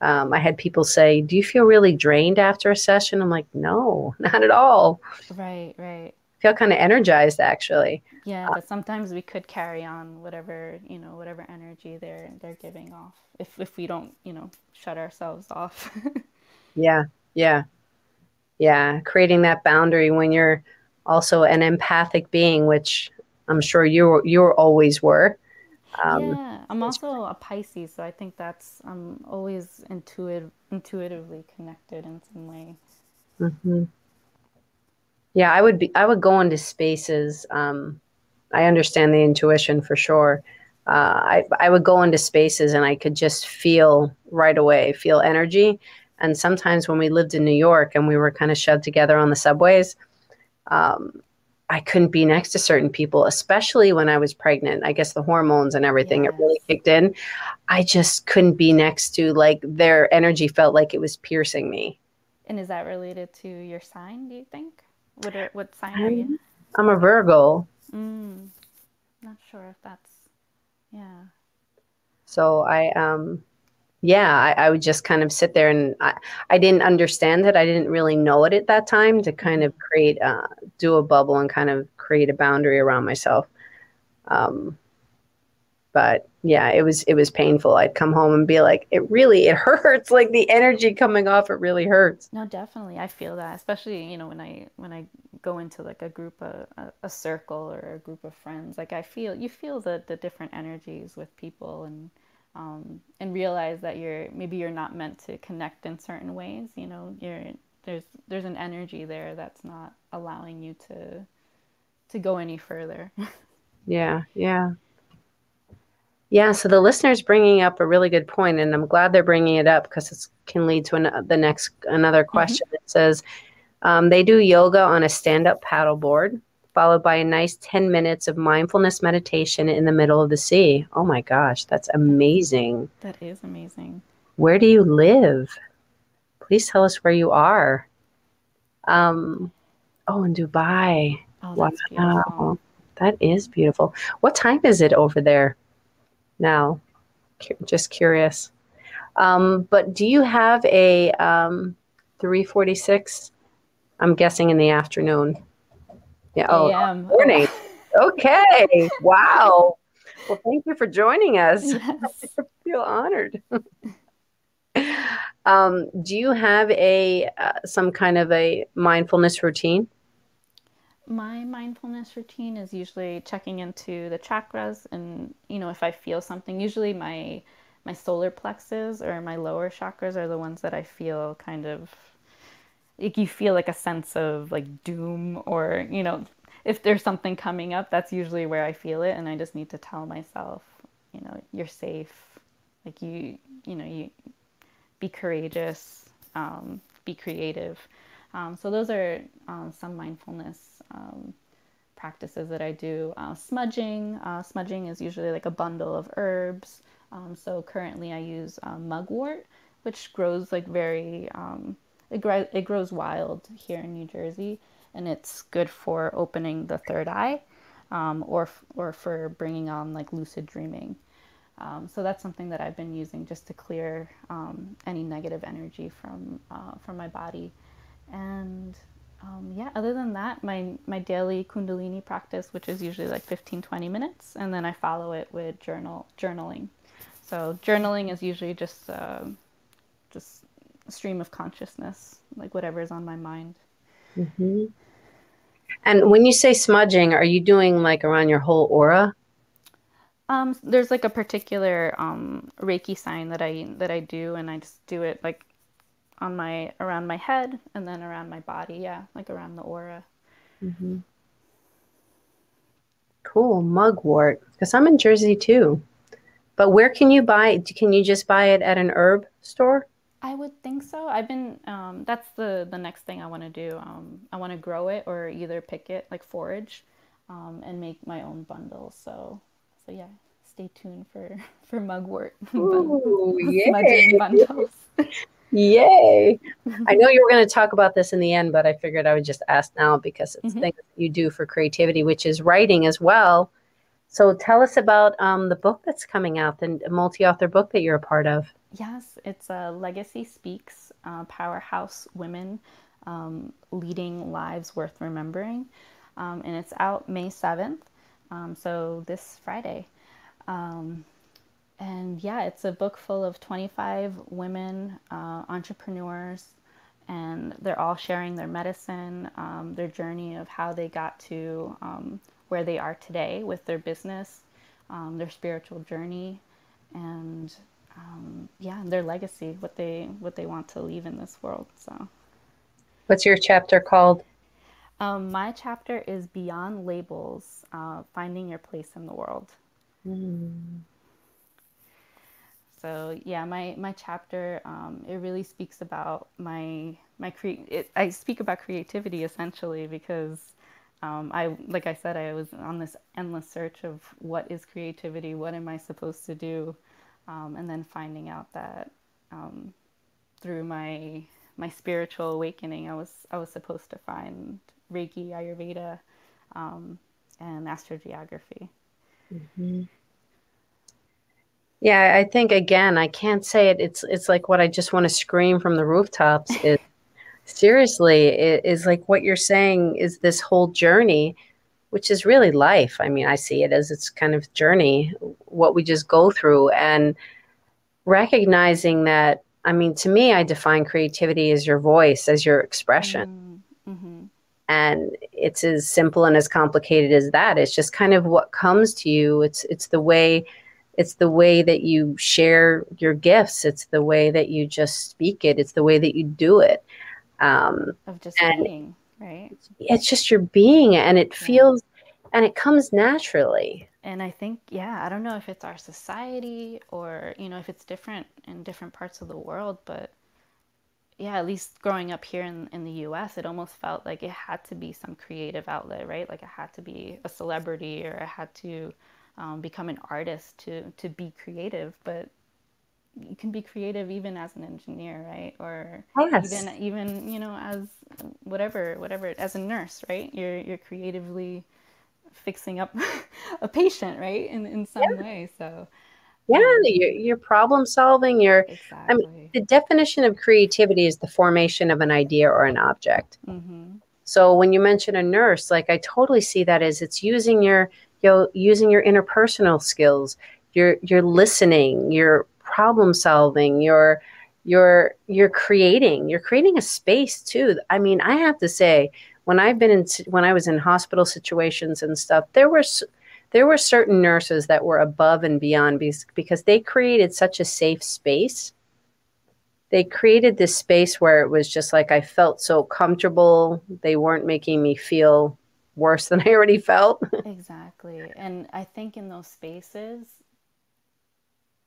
I had people say, "Do you feel really drained after a session?" I'm like, "No, not at all. Right, right. I feel kind of energized actually." Yeah, but sometimes we could carry on whatever energy they're giving off if we don't, shut ourselves off. Yeah, yeah, yeah. Creating that boundary when you're also an empathic being, which I'm sure you always were. Um, Yeah, I'm also a Pisces, so I think that's I'm always intuitively connected in some way. mhm. Yeah, I would go into spaces. I understand the intuition for sure. I would go into spaces and I could just feel right away, feel energy. And sometimes when we lived in New York and we were kind of shoved together on the subways, um, I couldn't be next to certain people, especially when I was pregnant. I guess the hormones and everything, it really Yes. kicked in. I just couldn't be next to like their energy felt like it was piercing me. And is that related to your sign, do you think? What sign are you? I'm, I'm a Virgo. Mm, not sure if that's yeah. So yeah, I would just kind of sit there and I didn't understand it. I didn't really know it at that time to kind of Hmm. do a bubble and kind of create a boundary around myself. Um, but yeah, it was painful. I'd come home and be like, it hurts. Like the energy coming off, it really hurts. No, definitely. I feel that, especially, when I go into like a group, a circle or a group of friends, like you feel the different energies with people, and realize that maybe you're not meant to connect in certain ways, there's an energy there that's not allowing you to go any further. Yeah, yeah. Yeah, so the listener's bringing up a really good point, and I'm glad they're bringing it up because it can lead to another Hmm. question. It says, they do yoga on a stand-up paddleboard, followed by a nice 10 minutes of mindfulness meditation in the middle of the sea. Oh my gosh, that's That's amazing. that is amazing. Where do you live? Please tell us where you are. Um, oh, in Dubai. Oh, that's beautiful. Wow, that is beautiful. What time is it over there now? Just curious. But do you have a 3:46? I'm guessing in the afternoon. Yeah. Oh, AM. Oh, morning. Okay. Wow. Well, thank you for joining us. yes. I feel honored. Do you have a some kind of a mindfulness routine? My mindfulness routine is usually checking into the chakras, and if I feel something, usually my solar plexus or my lower chakras are the ones that I feel kind of like, you feel like a sense of like doom, or if there's something coming up, that's usually where I feel it, and I just need to tell myself, you're safe. Like, you be courageous, be creative. So those are some mindfulness practices that I do. Smudging is usually like a bundle of herbs. So currently I use mugwort, which grows like it grows wild here in New Jersey, and it's good for opening the third eye, or for bringing on like lucid dreaming. So that's something that I've been using just to clear any negative energy from my body. And yeah, other than that, my daily Kundalini practice, which is usually like 15-20 minutes, and then I follow it with journaling. So journaling is usually just a stream of consciousness, like whatever is on my mind. Hmm. And when you say smudging, are you doing like around your whole aura? There's like a particular Reiki sign that I do, and I just do it like on my around my head and then around my body, yeah, like around the aura. Hmm. Cool, mugwort. Because I'm in Jersey too. But where can you buy it? Can you just buy it at an herb store? I would think so. I've been that's the next thing I want to do. I want to grow it or either pick it like forage, and make my own bundles. So yeah, stay tuned for mugwort Ooh, smudging yay. bundles. Yay. I know you were going to talk about this in the end, but I figured I would just ask now because it's Hmm. things that you do for creativity, which is writing as well. So tell us about the book that's coming out, the multi-author book that you're a part of. Yes, it's a Legacy Speaks, Powerhouse Women, Leading Lives Worth Remembering. And it's out May 7th, so this Friday. Um, and yeah, it's a book full of 25 women entrepreneurs, and they're all sharing their medicine, their journey of how they got to where they are today with their business, their spiritual journey, and yeah, their legacy, what they want to leave in this world. So, What's your chapter called? my chapter is Beyond Labels: Finding Your Place in the World. Mm. So yeah, my chapter, it really speaks about I speak about creativity essentially because I like I said, I was on this endless search of what is creativity, what am I supposed to do, and then finding out that through my spiritual awakening, I was supposed to find Reiki, Ayurveda, and astrogeography. Mhm. Yeah, I think again, I can't say it. It's like what I just want to scream from the rooftops is seriously, it is like what you're saying is this whole journey, which is really life. I mean, I see it as it's kind of journey, what we just go through, and recognizing that. I mean, to me, I define creativity as your voice, as your expression. Mm-hmm. And it's as simple and as complicated as that. It's just kind of what comes to you. It's the way that you share your gifts. It's the way that you just speak it. It's the way that you do it. Um, Of just and being, right? it's just your being, and it Yeah. feels, and it comes naturally. And I think, yeah, I don't know if it's our society or, if it's different in different parts of the world, but yeah, at least growing up here in the US, it almost felt like it had to be some creative outlet, right? Like it had to be a celebrity, or I had to become an artist to be creative. But you can be creative even as an engineer, right? Or Yes. even as whatever, as a nurse, right? You're creatively fixing up a patient, right? In some way. So Yeah, um, you're problem solving. I mean, exactly. the definition of creativity is the formation of an idea or an object. Mm-hmm. So when you mention a nurse, like I totally see that as it's using your interpersonal skills, you're listening, you're problem solving, you're creating a space too. I mean, I have to say, when when I was in hospital situations and stuff, there were certain nurses that were above and beyond because they created such a safe space. They created this space where it was just like I felt so comfortable. They weren't making me feel worse than I already felt. Exactly. And I think in those spaces,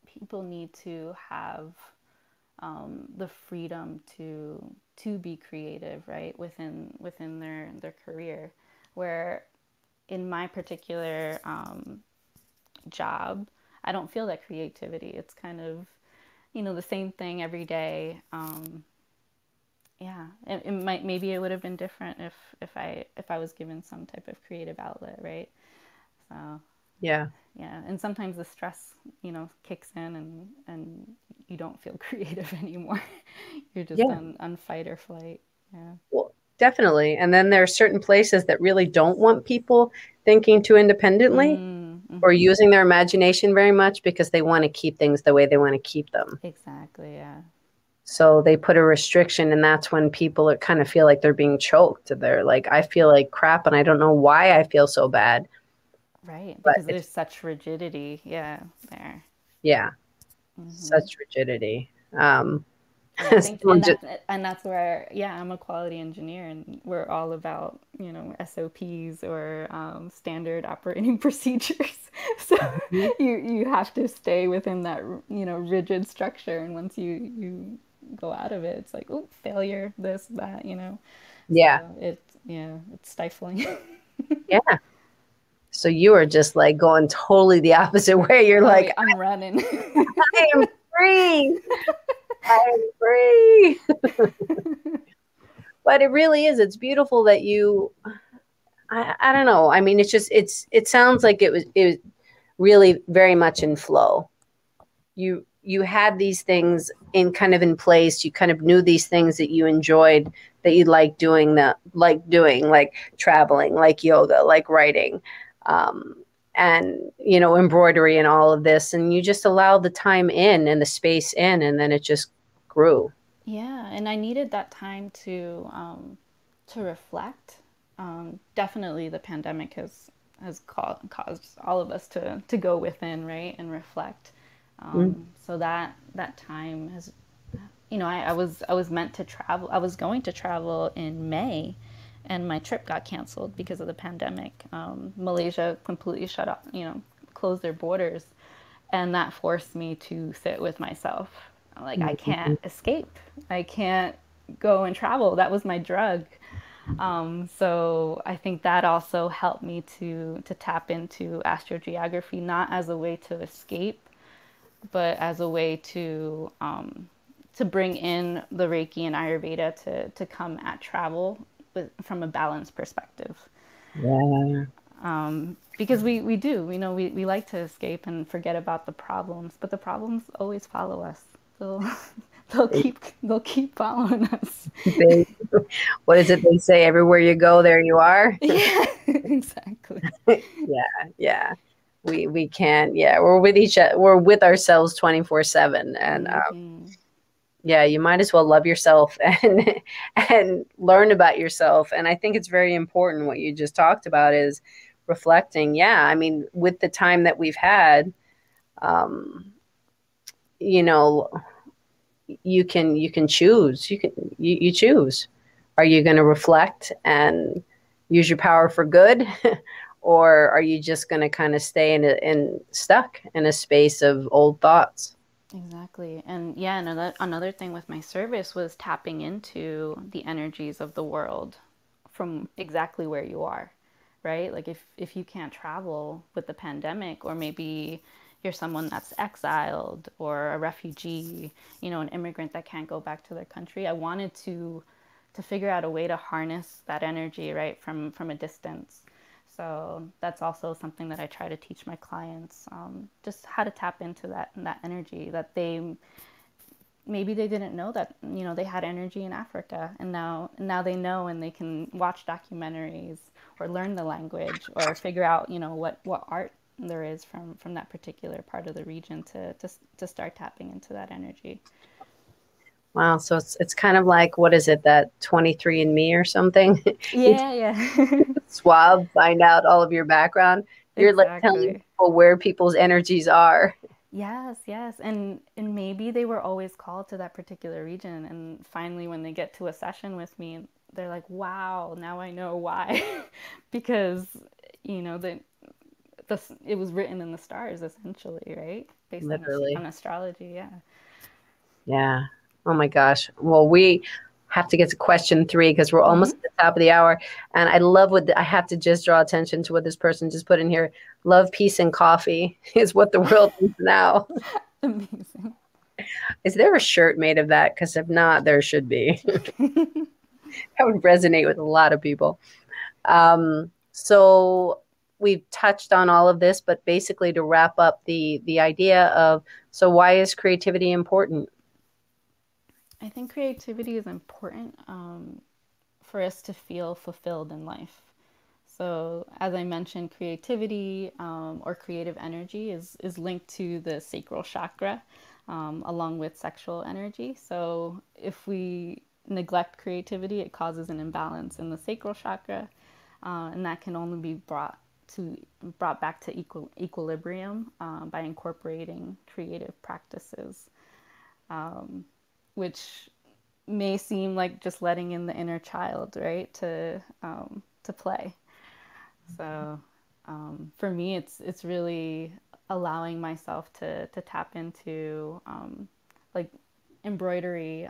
people need to have the freedom to be creative, right, within their career. Where in my particular job, I don't feel that creativity. It's kind of, the same thing every day. Yeah, it might, maybe it would have been different if I was given some type of creative outlet, right? So Yeah. yeah, and sometimes the stress, kicks in, and you don't feel creative anymore. You're just Yeah. on fight or flight. Yeah. Well, definitely. And then there are certain places that really don't want people thinking too independently or Mm-hmm. using their imagination very much because they want to keep things the way they want to keep them. Exactly. Yeah. So they put a restriction, and that's when people are, kind of feel like they're being choked. They're like, I feel like crap, and I don't know why I feel so bad. Right. But Because it's, there's such rigidity. Yeah. There. yeah, Mm-hmm. such rigidity. Um, Yeah, I think, someone just, and that's where, yeah, I'm a quality engineer, and we're all about, SOPs, or standard operating procedures. So you have to stay within that, rigid structure, and once you go out of it, it's like, oh, failure, this, that. yeah, So it's stifling. yeah. So you are just like going totally the opposite way. You're Oh, like, yeah, I'm running. I am free. I am free. But it really is. It's beautiful that I don't know. I mean, it sounds like it was really very much in flow. You had these things in kind of in place. You kind of knew these things that you enjoyed, that you like traveling, like yoga, like writing, um, and embroidery and all of this, and you just allowed the time in and the space in, and then it just grew. Yeah, and I needed that time to reflect. Definitely, the pandemic has caused all of us to go within, right, and reflect. Mm. So that time has, I was meant to travel. I was going to travel in May, and my trip got canceled because of the pandemic. Malaysia completely shut off, closed their borders, and that forced me to sit with myself. Like, I can't escape. I can't go and travel. That was my drug. So I think that also helped me to tap into astrogeography, not as a way to escape, but as a way to bring in the Reiki and Ayurveda to come at travel from a balanced perspective. Yeah. Because we do, we like to escape and forget about the problems, but the problems always follow us. They'll they'll keep following us. They, what is it they say? Everywhere you go, there you are. Yeah, exactly. Yeah, yeah. We can't. Yeah, we're with we're with ourselves 24/7, and Hmm. yeah, you might as well love yourself and learn about yourself. And I think it's very important what you just talked about is reflecting. Yeah, I mean, with the time that we've had, um, you know, you can choose. You choose. Are you going to reflect and use your power for good, or are you just going to kind of stay in stuck in a space of old thoughts? Exactly. And yeah, another thing with my service was tapping into the energies of the world from exactly where you are, right? Like, if you can't travel with the pandemic, or maybe you're someone that's exiled or a refugee, an immigrant that can't go back to their country, I wanted to figure out a way to harness that energy, right, from a distance. So that's also something that I try to teach my clients, just how to tap into that energy that maybe they didn't know that they had energy in Africa, and now they know, and they can watch documentaries or learn the language or figure out what art there is from that particular part of the region to start tapping into that energy. Wow. So it's kind of like, what is it, that 23 and Me or something? You Yeah, yeah. swab, find out all of your background. You're like telling Exactly. people where people's energies are. Yes, yes. And maybe they were always called to that particular region, and finally when they get to a session with me, they're like, "Wow, now I know why." Because, the it was written in the stars essentially, right? Based on Literally. on astrology, yeah. Yeah. Oh my gosh. Well, we have to get to question three because we're Mm-hmm. almost at the top of the hour. And I love I have to just draw attention to what this person just put in here. Love, peace, and coffee is what the world needs now. Amazing. Is there a shirt made of that? Because if not, there should be. That would resonate with a lot of people. So we've touched on all of this, but basically to wrap up the idea of, so why is creativity important? I think creativity is important for us to feel fulfilled in life. So, as I mentioned, creativity or creative energy is linked to the sacral chakra along with sexual energy. So, if we neglect creativity, it causes an imbalance in the sacral chakra, and that can only be brought back to equilibrium by incorporating creative practices, which may seem like just letting in the inner child, right, to play. So for me, it's really allowing myself to tap into like embroidery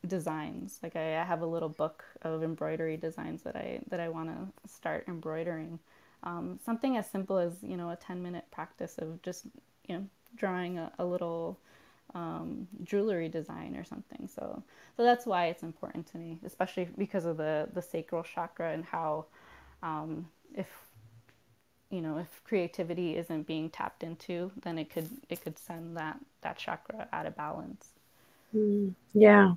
designs. Like I have a little book of embroidery designs that I want to start embroidering. Something as simple as a 10-minute practice of just drawing a little jewelry design or something. So that's why it's important to me, especially because of the sacral chakra and how if if creativity isn't being tapped into, then it could send that chakra out of balance. Yeah.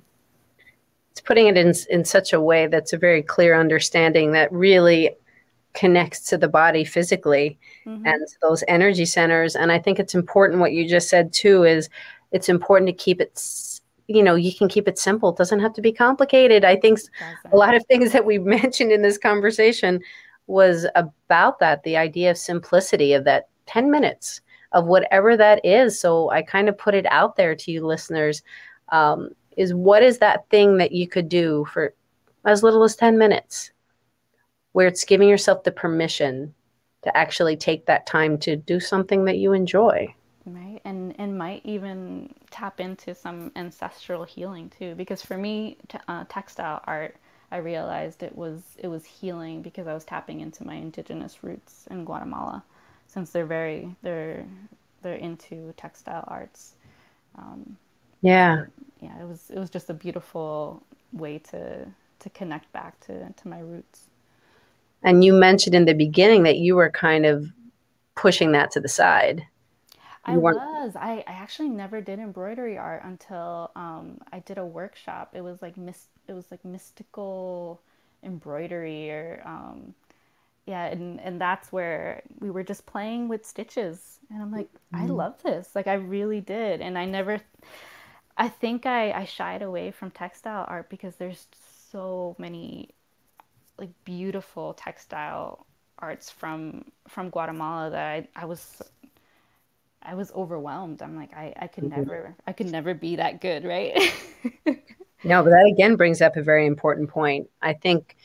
It's putting it in such a way that's a very clear understanding that really connects to the body physically Mm-hmm. and to those energy centers. And I think it's important what you just said too is it's important to keep it, you can keep it simple. It doesn't have to be complicated. I think It a doesn't. lot of things that we mentioned in this conversation was about that, the idea of simplicity, of that 10 minutes of whatever that is. So I kind of put it out there to you listeners, is what is that thing that you could do for as little as 10 minutes, where it's giving yourself the permission to actually take that time to do something that you enjoy. Right, and might even tap into some ancestral healing too, because for me, textile art, I realized it was healing because I was tapping into my indigenous roots in Guatemala, since they're into textile arts. Yeah. So yeah, it was just a beautiful way to connect back to my roots. And you mentioned in the beginning that you were kind of pushing that to the side. I You weren't. was. I actually never did embroidery art until I did a workshop. It was like mystical embroidery or yeah, and that's where we were just playing with stitches. And I'm like, I love this. Like I really did. And I think I shied away from textile art because there's so many like beautiful textile arts from Guatemala that I was overwhelmed. I'm like, I could never be that good, right? No, but that again brings up a very important point. I think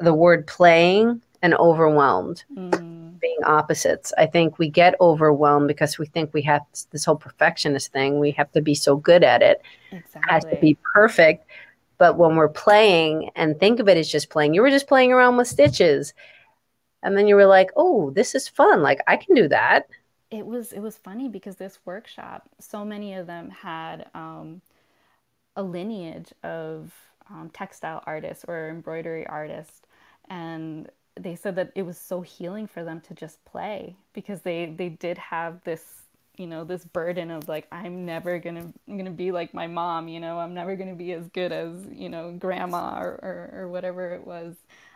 the word playing and overwhelmed Mm, being opposites. I think we get overwhelmed because we think we have this whole perfectionist thing. We have to be so good at it. It has to exactly. be perfect. But when we're playing, and think of it as just playing, you were just playing around with stitches. And then you were like, oh, this is fun. Like, I can do that. It was funny because this workshop, so many of them had a lineage of textile artists or embroidery artists, and they said that it was so healing for them to just play because they did have this burden of like I'm never gonna be like my mom, I'm never gonna be as good as grandma or whatever it was.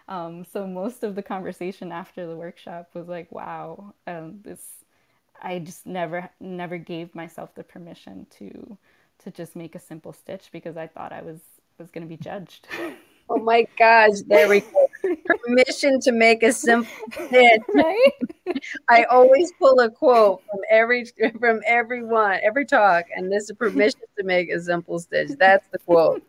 So most of the conversation after the workshop was like, wow, this I just never gave myself the permission to just make a simple stitch because I thought I was going to be judged. Oh my gosh, there we go. Permission to make a simple stitch. Right? I always pull a quote from everyone, every talk, and this is permission to make a simple stitch. That's the quote.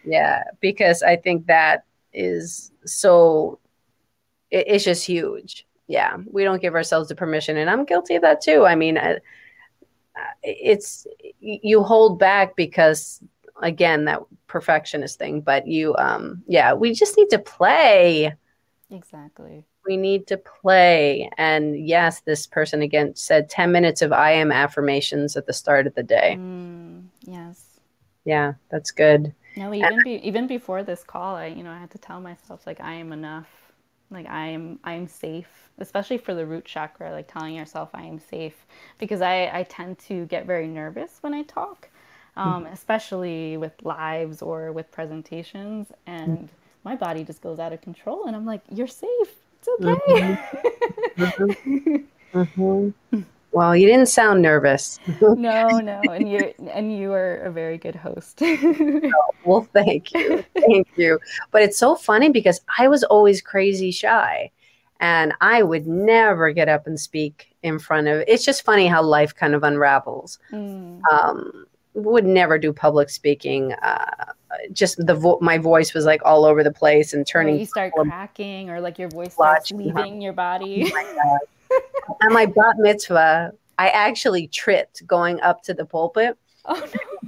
Yeah, because I think that is so it's just huge. Yeah, we don't give ourselves the permission, and I'm guilty of that too. I mean, it's you hold back because again that perfectionist thing, but yeah, we just need to play. Exactly. We need to play. And yes, this person again said 10 minutes of I am affirmations at the start of the day. Yes. Yeah, that's good. No, even before this call, I had to tell myself like I am enough, like I'm safe, especially for the root chakra, like telling yourself I am safe, because I tend to get very nervous when I talk, especially with lives or with presentations, and my body just goes out of control, and I'm like, you're safe, it's Mhm, mhm, okay. mhm. Well, you didn't sound nervous. No, no, and you are a very good host. Well, thank you. Thank you. But it's so funny because I was always crazy shy and I would never get up and speak in front of it's just funny how life kind of unravels. Mm. Would never do public speaking. Just my voice was like all over the place and Right, turning you start purple and cracking or like your voice starts blotchy. Oh leaving your body. my God. At my bat mitzvah, I actually tripped going up to the pulpit. Oh no,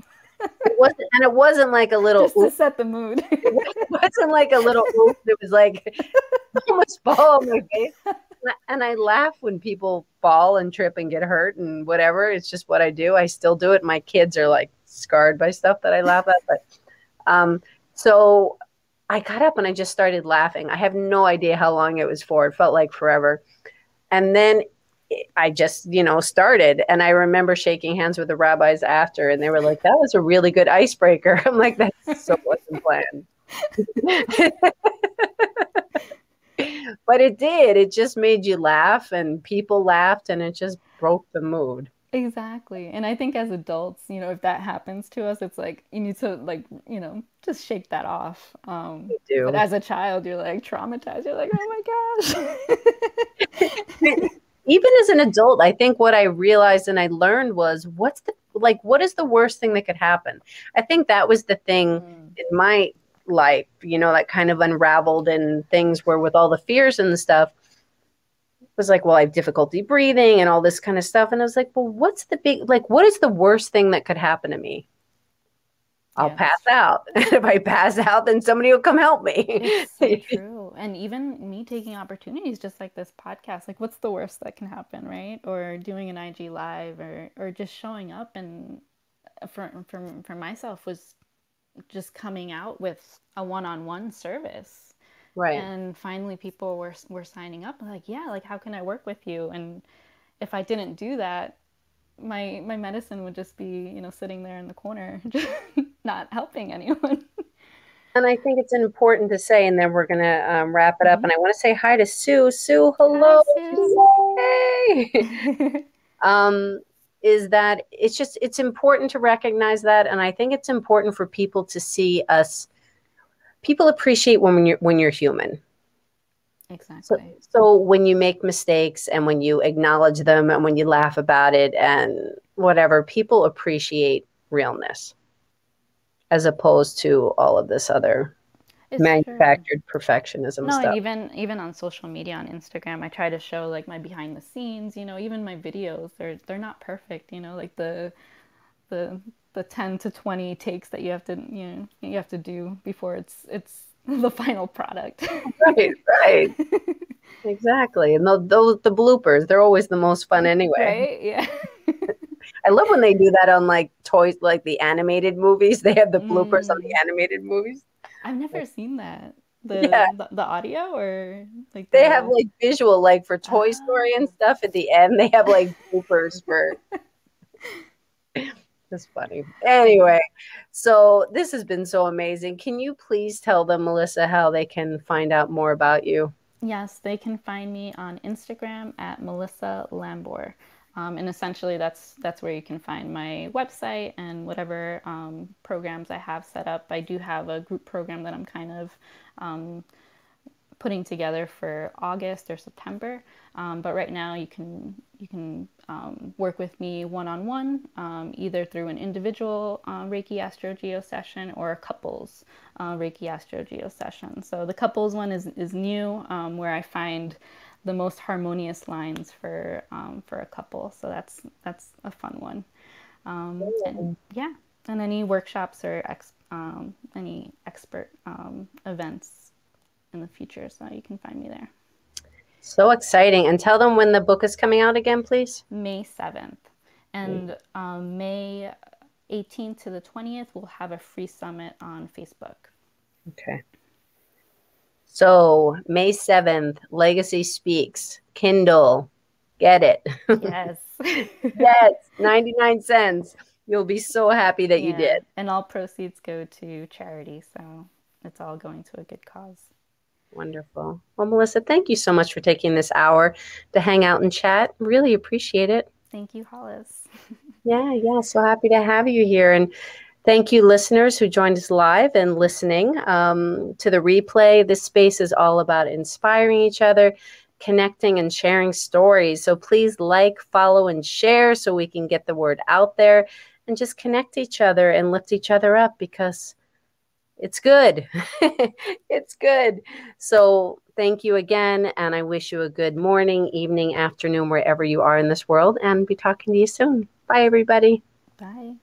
It wasn't like a little just to set the mood. It wasn't like a little oof. It was like almost fall on my face. And I laugh when people fall and trip and get hurt and whatever. It's just what I do. I still do it. My kids are like scarred by stuff that I laugh at. But so I got up and I just started laughing. I have no idea how long it was for. It felt like forever. And then I just, started. And I remember shaking hands with the rabbis after, and they were like, that was a really good icebreaker. I'm like, that so wasn't planned. But it did. It just made you laugh, and people laughed, and it just broke the mood. Exactly. And I think as adults, if that happens to us, it's like you need to like, just shake that off. You But do. as a child, you're like traumatized. You're like, oh my gosh. Even as an adult, I think what I realized and I learned was what is the worst thing that could happen? I think that was the thing in my life, that kind of unraveled and things were with all the fears and the stuff was like, well, I have difficulty breathing and all this kind of stuff. And I was like, well, what is the worst thing that could happen to me? I'll Yes. pass out. If I pass out, then somebody will come help me. It's so true. And even me taking opportunities just like this podcast, like what's the worst that can happen, right? Or doing an IG live or just showing up and for myself was just coming out with a one-on-one service. Right. And finally people were signing up like, yeah, like how can I work with you? And if I didn't do that, my medicine would just be, sitting there in the corner, just not helping anyone. And I think it's important to say, and then we're going to wrap it up. And I want to say hi to Sue. Sue, Hi, hello. Sue. Hey. Is that it's important to recognize that. And I think it's important for people to see us. People appreciate when you're human. Exactly. So when you make mistakes and when you acknowledge them and when you laugh about it and whatever, people appreciate realness as opposed to all of this other It's true. manufactured perfectionism No, and stuff. even on social media on Instagram, I try to show like my behind the scenes, even my videos, they're not perfect, like the the 10 to 20 takes that you have to do before it's the final product. Right, right. Exactly. And the bloopers, they're always the most fun anyway. Right? Yeah. I love when they do that on like toys, like the animated movies. They have the bloopers on the Mm. animated movies. I've never seen that. Yeah, The audio or like they have the like visual, like for Toy Story and oh. stuff at the end. They have like bloopers for. That's funny. Anyway, so this has been so amazing. Can you please tell them, Melissa, how they can find out more about you? Yes, they can find me on Instagram at Melissa Lambor. And essentially, that's where you can find my website and whatever programs I have set up. I do have a group program that I'm kind of putting together for August or September. But right now, you can work with me one on one, either through an individual Reiki Astro Geo session or a couples Reiki Astro Geo session. So the couples one is new, where I find the most harmonious lines for a couple. So that's a fun one. And yeah, and any workshops or any expert events in the future, so you can find me there. So exciting. And tell them when the book is coming out again, please. May 7th. And May 18th to the 20th, we'll have a free summit on Facebook. Okay. So May 7th, Legacy Speaks, Kindle, get it. Yes. Yes, 99 cents. You'll be so happy that you Yeah. did. And all proceeds go to charity, so it's all going to a good cause. Wonderful. Well, Melissa, thank you so much for taking this hour to hang out and chat. Really appreciate it. Thank you, Hollis. Yeah. So happy to have you here. And thank you, listeners who joined us live and listening to the replay. This space is all about inspiring each other, connecting, and sharing stories. So please like, follow, and share so we can get the word out there and just connect each other and lift each other up, because it's good. It's good. So thank you again. And I wish you a good morning, evening, afternoon, wherever you are in this world. And be talking to you soon. Bye, everybody. Bye.